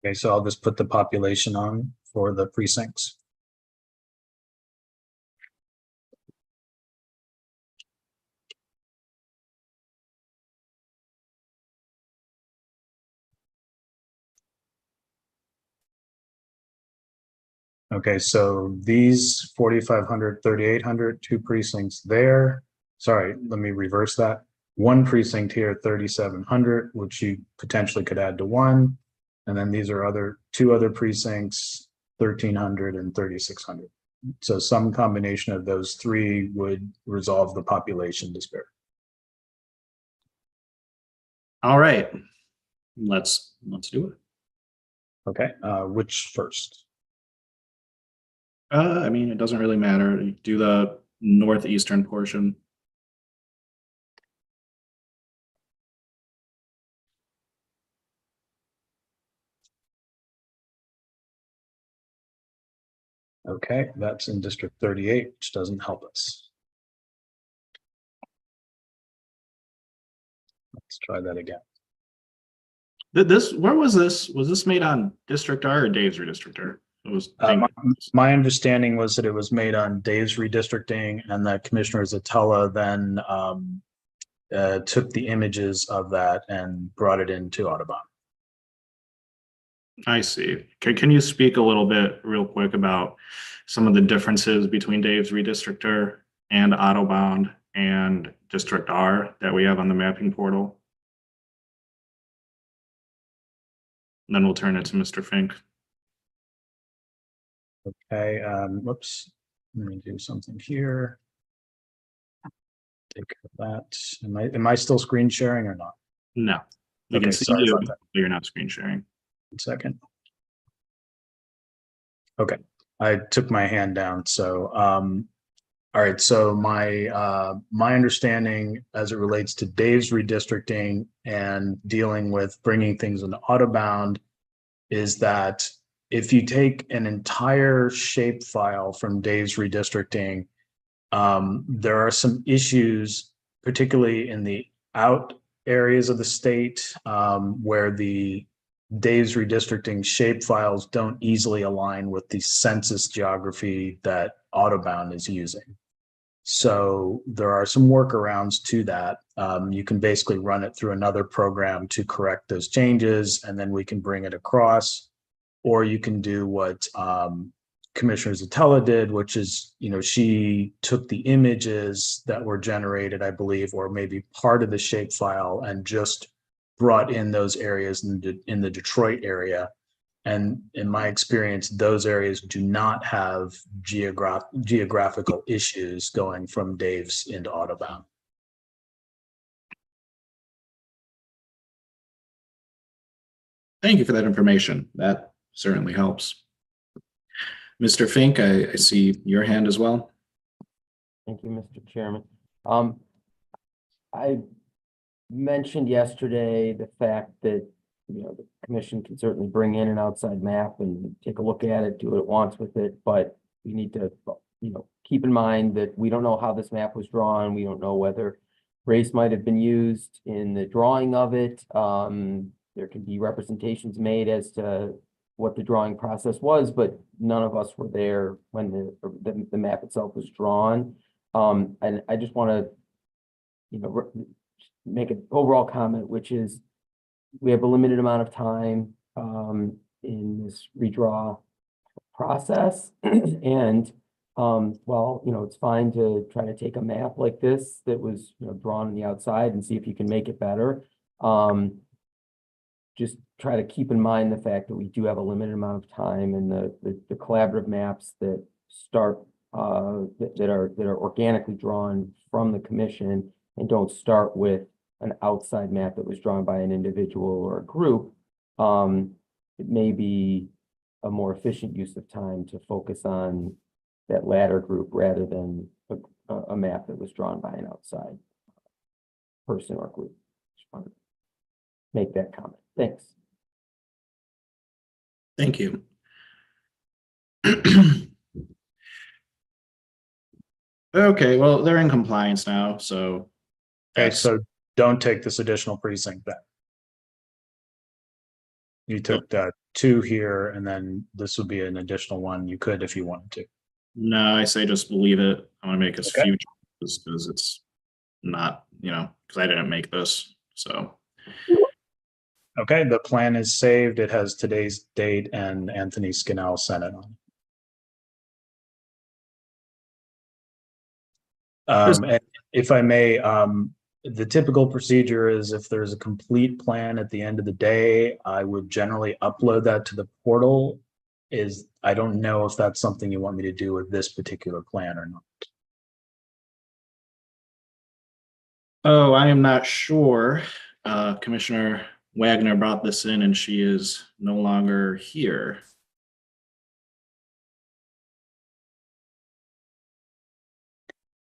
Okay, so I'll just put the population on for the precincts. Okay, so these 4,500, 3,800, 2 precincts there. Sorry, let me reverse that. 1 precinct here, 3,700, which you potentially could add to 1. And then these are 2 other precincts, 1,300 and 3,600. So some combination of those 3 would resolve the population disparity. All right, let's do it. Okay, which first? I mean, it doesn't really matter. You do the northeastern portion. Okay, that's in District 38, which doesn't help us. Let's try that again. Where was this? Was this made on District R or Dave's redistrictor? It was. My understanding was that it was made on Dave's redistricting, and that Commissioner Zatella then took the images of that and brought it into Audubon. I see. Can you speak a little bit real quick about some of the differences between Dave's redistrictor and Autobound and District R that we have on the mapping portal? And then we'll turn it to Mr. Fink. Okay, whoops. Let me do something here. Take care of that. Am I still screen sharing or not? No. We can see you, but you're not screen sharing. 1 second. Okay, I took my hand down. So, all right. So my understanding as it relates to Dave's redistricting and dealing with bringing things into Autobound is that if you take an entire shape file from Dave's redistricting, there are some issues, particularly in the out areas of the state, where the Dave's redistricting shape files don't easily align with the census geography that Autobound is using. So there are some workarounds to that. You can basically run it through another program to correct those changes, and then we can bring it across. Or you can do what Commissioner Zatella did, which is, she took the images that were generated, I believe, or maybe part of the shape file, and just brought in those areas in the Detroit area. And in my experience, those areas do not have geographical issues going from Dave's into Autobound. Thank you for that information. That certainly helps. Mr. Fink, I see your hand as well. Thank you, Mr. Chairman. I mentioned yesterday the fact that, the commission can certainly bring in an outside map and take a look at it, do what it wants with it, but we need to, keep in mind that we don't know how this map was drawn. We don't know whether race might have been used in the drawing of it. There can be representations made as to what the drawing process was, but none of us were there when the map itself was drawn. And I just want to, make an overall comment, which is we have a limited amount of time in this redraw process. And well, it's fine to try to take a map like this that was drawn on the outside and see if you can make it better. Just try to keep in mind the fact that we do have a limited amount of time, and the collaborative maps that start that are organically drawn from the commission and don't start with an outside map that was drawn by an individual or a group. It may be a more efficient use of time to focus on that latter group rather than a map that was drawn by an outside person or group. Just wanted to make that comment. Thanks. Thank you. Okay, well, they're in compliance now, so. Okay, so don't take this additional precinct then. You took that 2 here, and then this would be an additional one. You could if you wanted to. No, I say just leave it. I want to make as Okay. few changes because it's not, because I didn't make this, so. Okay, the plan is saved. It has today's date and Anthony Scannell sent it on. And if I may, the typical procedure is if there's a complete plan at the end of the day, I would generally upload that to the portal. I don't know if that's something you want me to do with this particular plan or not. Oh, I am not sure. Commissioner Wagner brought this in and she is no longer here.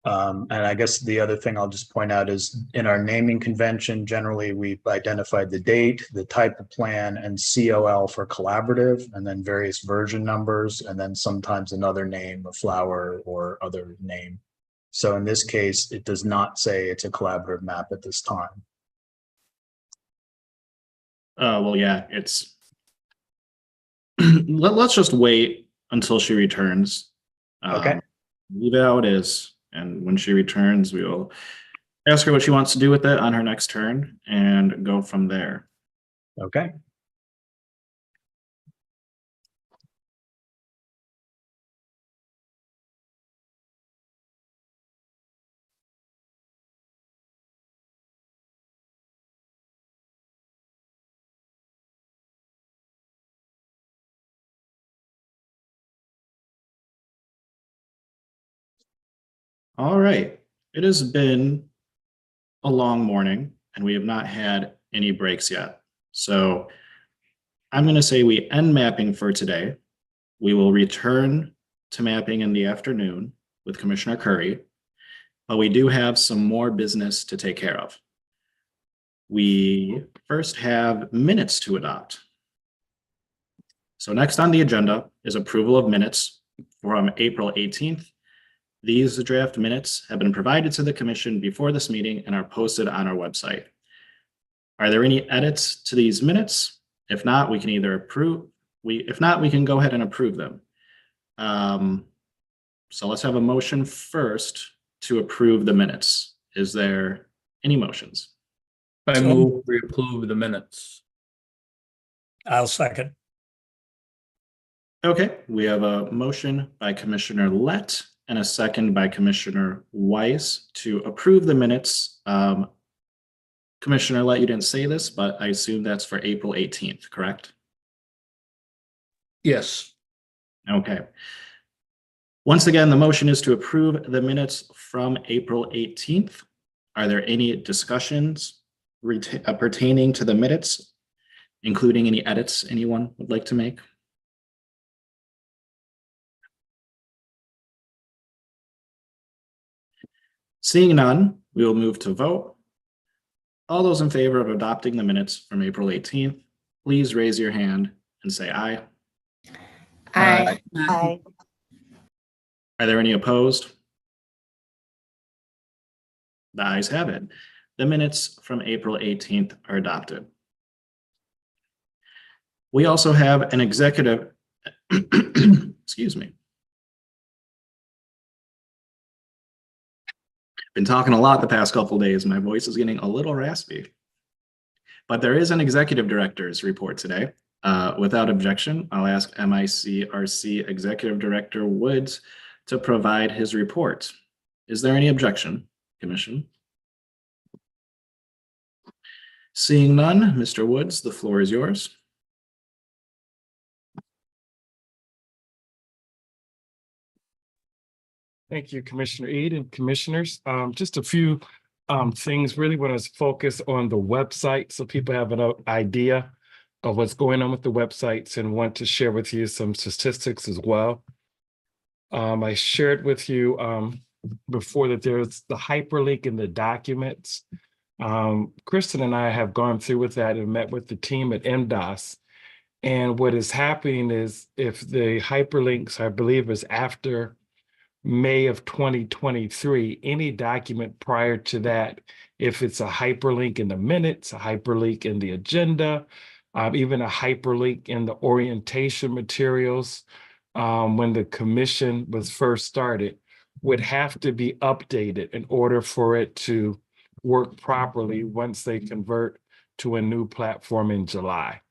And I guess the other thing I'll just point out is in our naming convention, generally we've identified the date, the type of plan, and COL for collaborative, and then various version numbers, and then sometimes another name, a flower or other name. So in this case, it does not say it's a collaborative map at this time. Well, yeah, it's. Let's just wait until she returns. Okay. Leave it how it is. And when she returns, we will ask her what she wants to do with it on her next turn and go from there. Okay. All right. It has been a long morning and we have not had any breaks yet. So I'm going to say we end mapping for today. We will return to mapping in the afternoon with Commissioner Curry, but we do have some more business to take care of. We first have minutes to adopt. So next on the agenda is approval of minutes from April 18th. These draft minutes have been provided to the commission before this meeting and are posted on our website. Are there any edits to these minutes? If not, we can either approve. If not, we can go ahead and approve them. So let's have a motion first to approve the minutes. Is there any motions? I move we approve the minutes. I'll second. Okay, we have a motion by Commissioner Lett and a second by Commissioner Weiss to approve the minutes. Commissioner Lett, you didn't say this, but I assume that's for April 18th, correct? Yes. Okay. Once again, the motion is to approve the minutes from April 18th. Are there any discussions pertaining to the minutes, including any edits anyone would like to make? Seeing none, we will move to vote. All those in favor of adopting the minutes from April 18th, please raise your hand and say aye. Aye. Aye. Are there any opposed? The ayes have it. The minutes from April 18th are adopted. We also have an executive, excuse me. Been talking a lot the past couple of days. My voice is getting a little raspy. But there is an executive director's report today. Without objection, I'll ask MICRC Executive Director Woods to provide his report. Is there any objection, Commission? Seeing none, Mr. Woods, the floor is yours. Thank you, Commissioner Eid and commissioners. Just a few things. Really want to focus on the website so people have an idea of what's going on with the websites and want to share with you some statistics as well. I shared with you before that there's the hyperlink in the documents. Kristen and I have gone through with that and met with the team at MDOS. And what is happening is if the hyperlinks, I believe, is after May of 2023, any document prior to that, if it's a hyperlink in the minutes, a hyperlink in the agenda, even a hyperlink in the orientation materials, when the commission was first started, would have to be updated in order for it to work properly once they convert to a new platform in July.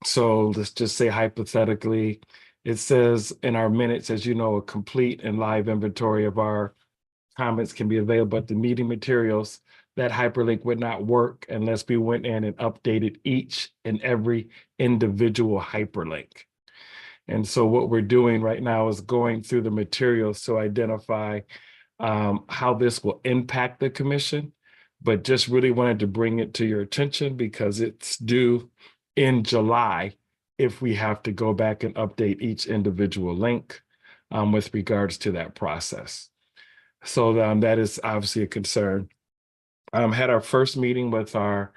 So let's just say hypothetically, it says in our minutes, as you know, a complete and live inventory of our comments can be available, but the meeting materials, that hyperlink would not work unless we went in and updated each and every individual hyperlink. And so what we're doing right now is going through the materials to identify how this will impact the commission, but just really wanted to bring it to your attention because it's due in July if we have to go back and update each individual link with regards to that process. So that is obviously a concern. Had our first meeting with our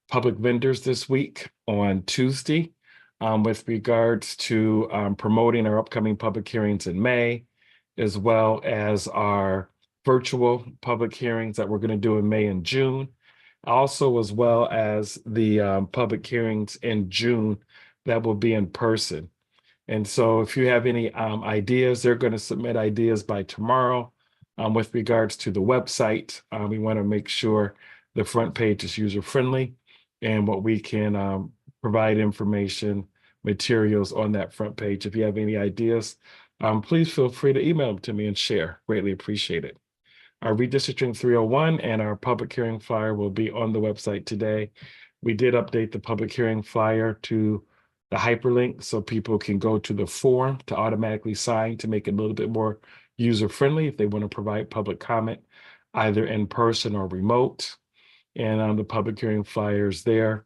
public vendors this week on Tuesday with regards to promoting our upcoming public hearings in May, as well as our virtual public hearings that we're going to do in May and June. Also, as well as the public hearings in June that will be in person. And so if you have any ideas, they're going to submit ideas by tomorrow with regards to the website. We want to make sure the front page is user-friendly and what we can provide information, materials on that front page. If you have any ideas, please feel free to email them to me and share. Greatly appreciate it. Our Redistricting 301 and our public hearing flyer will be on the website today. We did update the public hearing flyer to the hyperlink so people can go to the form to automatically sign to make it a little bit more user-friendly if they want to provide public comment, either in person or remote. And the public hearing flyers there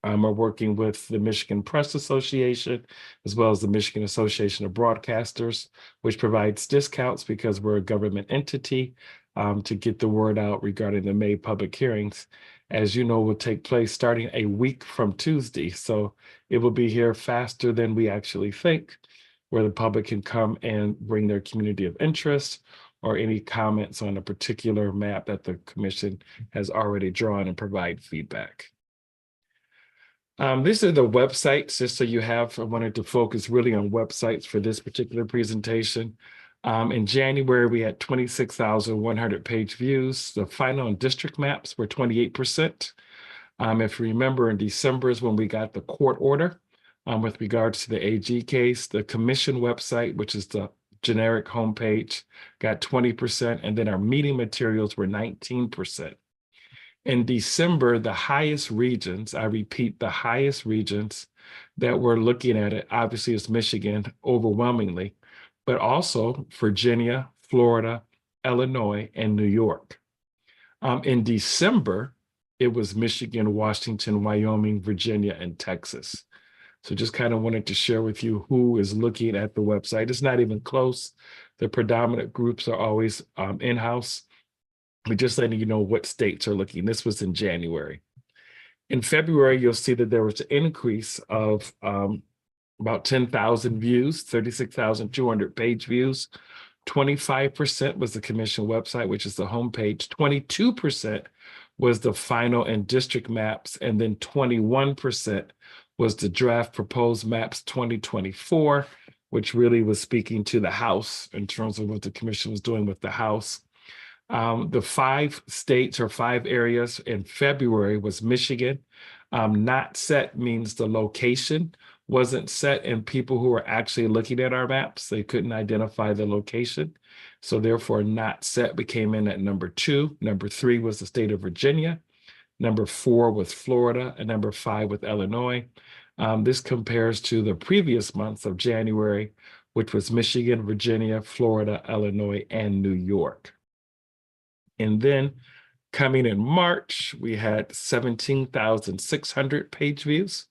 are working with the Michigan Press Association, as well as the Michigan Association of Broadcasters, which provides discounts because we're a government entity to get the word out regarding the May public hearings. As you know, will take place starting a week from Tuesday. So it will be here faster than we actually think, where the public can come and bring their community of interest or any comments on a particular map that the commission has already drawn and provide feedback. These are the websites, just so you have. I wanted to focus really on websites for this particular presentation. In January, we had 26,100 page views. The final and district maps were 28%. If you remember, in December is when we got the court order with regards to the AG case. The commission website, which is the generic homepage, got 20%, and then our meeting materials were 19%. In December, the highest regions, I repeat, the highest regions that we're looking at it, obviously is Michigan overwhelmingly, but also Virginia, Florida, Illinois, and New York. In December, it was Michigan, Washington, Wyoming, Virginia, and Texas. So just kind of wanted to share with you who is looking at the website. It's not even close. The predominant groups are always in-house. We're just letting you know what states are looking. This was in January. In February, you'll see that there was an increase of about 10,000 views, 36,200 page views. 25% was the commission website, which is the homepage. 22% was the final and district maps, and then 21% was the draft proposed maps 2024, which really was speaking to the House in terms of what the commission was doing with the House. The 5 states or 5 areas in February was Michigan. Not set means the location wasn't set, and people who were actually looking at our maps, they couldn't identify the location. So therefore, not set became in at number 2. Number 3 was the state of Virginia. Number 4 was Florida, and number 5 with Illinois. This compares to the previous months of January, which was Michigan, Virginia, Florida, Illinois, and New York. And then coming in March, we had 17,600 page views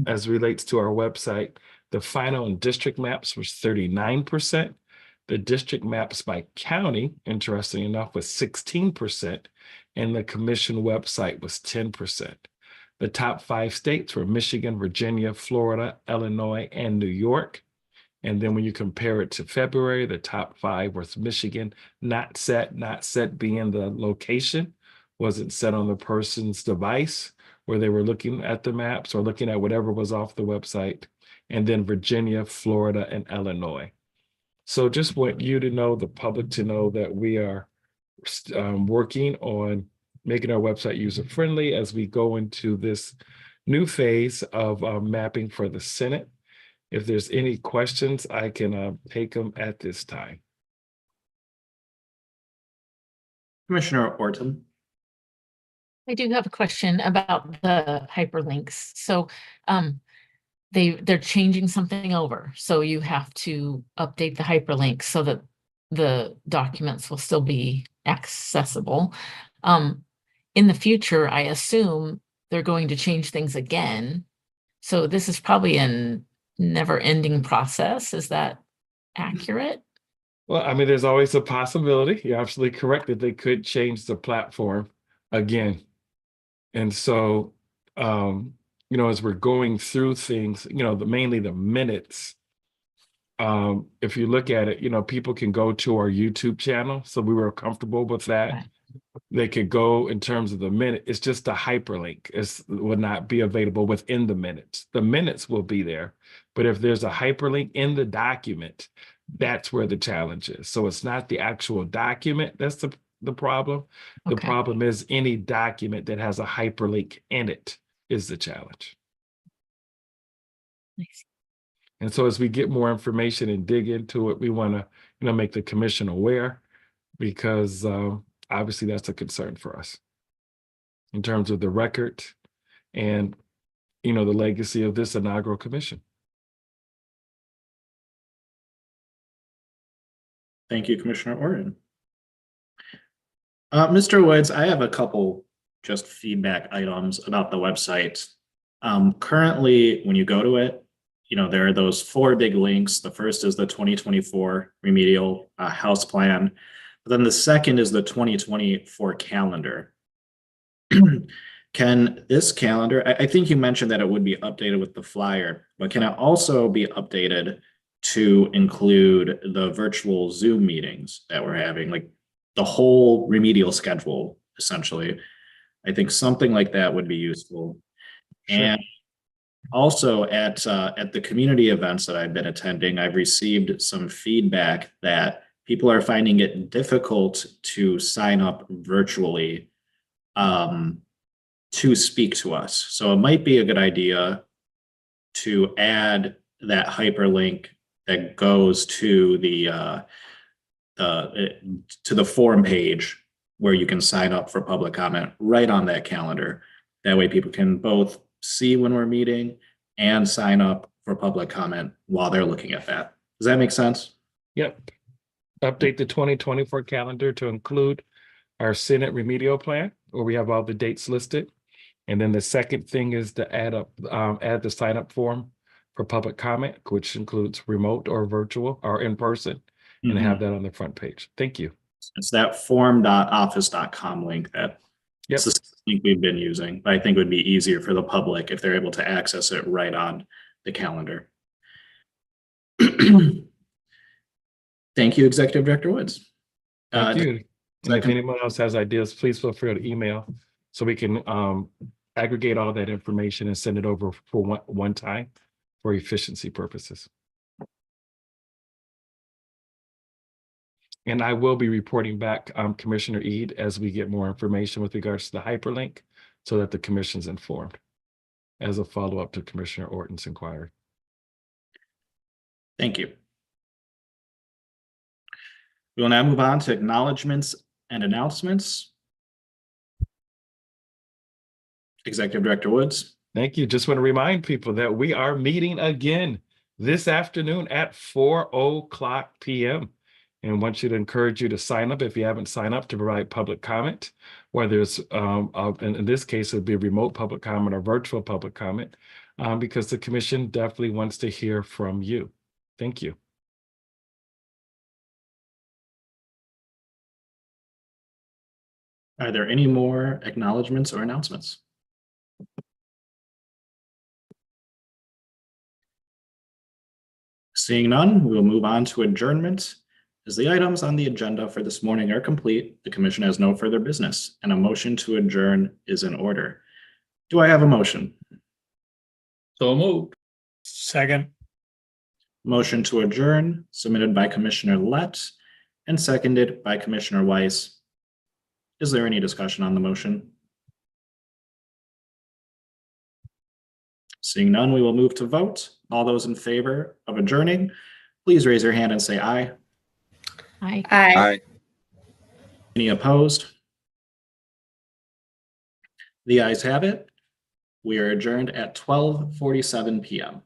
as relates to our website. The final and district maps was 39%. The district maps by county, interesting enough, was 16%, and the commission website was 10%. The top 5 states were Michigan, Virginia, Florida, Illinois, and New York. And then when you compare it to February, the top 5 was Michigan, not set being the location, wasn't set on the person's device where they were looking at the maps or looking at whatever was off the website. And then Virginia, Florida, and Illinois. So just want you to know, the public to know, that we are working on making our website user-friendly as we go into this new phase of mapping for the Senate. If there's any questions, I can take them at this time. Commissioner Orton. I do have a question about the hyperlinks. So they're changing something over. So you have to update the hyperlinks so that the documents will still be accessible. In the future, I assume they're going to change things again. So this is probably a never-ending process. Is that accurate? Well, I mean, there's always a possibility. You're absolutely correct that they could change the platform again. And so, you know, as we're going through things, you know, mainly the minutes, if you look at it, you know, people can go to our YouTube channel. So we were comfortable with that. Right. They could go in terms of the minute. It's just a hyperlink. It would not be available within the minutes. The minutes will be there. But if there's a hyperlink in the document, that's where the challenge is. So it's not the actual document that's the problem. The Okay. problem is any document that has a hyperlink in it is the challenge. Nice. And so as we get more information and dig into it, we want to, you know, make the commission aware, because obviously that's a concern for us in terms of the record and, you know, the legacy of this inaugural commission. Thank you, Commissioner Orton. Mr. Woods, I have a couple just feedback items about the website. Currently, when you go to it, you know, there are those 4 big links. The first is the 2024 remedial house plan. But then the second is the 2024 calendar. Can this calendar, I think you mentioned that it would be updated with the flyer, but can it also be updated to include the virtual Zoom meetings that we're having, like the whole remedial schedule, essentially? I think something like that would be useful. Sure. And also at the community events that I've been attending, I've received some feedback that people are finding it difficult to sign up virtually to speak to us. So it might be a good idea to add that hyperlink that goes to the forum page where you can sign up for public comment right on that calendar. That way people can both see when we're meeting and sign up for public comment while they're looking at that. Does that make sense? Yep. Update the 2024 calendar to include our Senate remedial plan, where we have all the dates listed. And then the second thing is to add the sign up form for public comment, which includes remote or virtual or in person, and have that on the front page. Thank you. It's that form.office.com link that it's the link we've been using, but I think it would be easier for the public if they're able to access it right on the calendar. Thank you, Executive Director Woods. Thank you. And if anyone else has ideas, please feel free to email so we can aggregate all that information and send it over for one time for efficiency purposes. And I will be reporting back, Commissioner Eid, as we get more information with regards to the hyperlink so that the commission's informed as a follow-up to Commissioner Orton's inquiry. Thank you. We will now move on to acknowledgements and announcements. Executive Director Woods. Thank you. Just want to remind people that we are meeting again this afternoon at 4:00 p.m. and want you to encourage you to sign up if you haven't signed up to provide public comment, whether it's, in this case, it'd be remote public comment or virtual public comment, because the commission definitely wants to hear from you. Thank you. Are there any more acknowledgements or announcements? Seeing none, we will move on to adjournment. As the items on the agenda for this morning are complete, the commission has no further business, and a motion to adjourn is in order. Do I have a motion? So moved. Second. Motion to adjourn submitted by Commissioner Lett and seconded by Commissioner Weiss. Is there any discussion on the motion? Seeing none, we will move to vote. All those in favor of adjourning, please raise your hand and say aye. Aye. Aye. Any opposed? The ayes have it. We are adjourned at 12:47 p.m.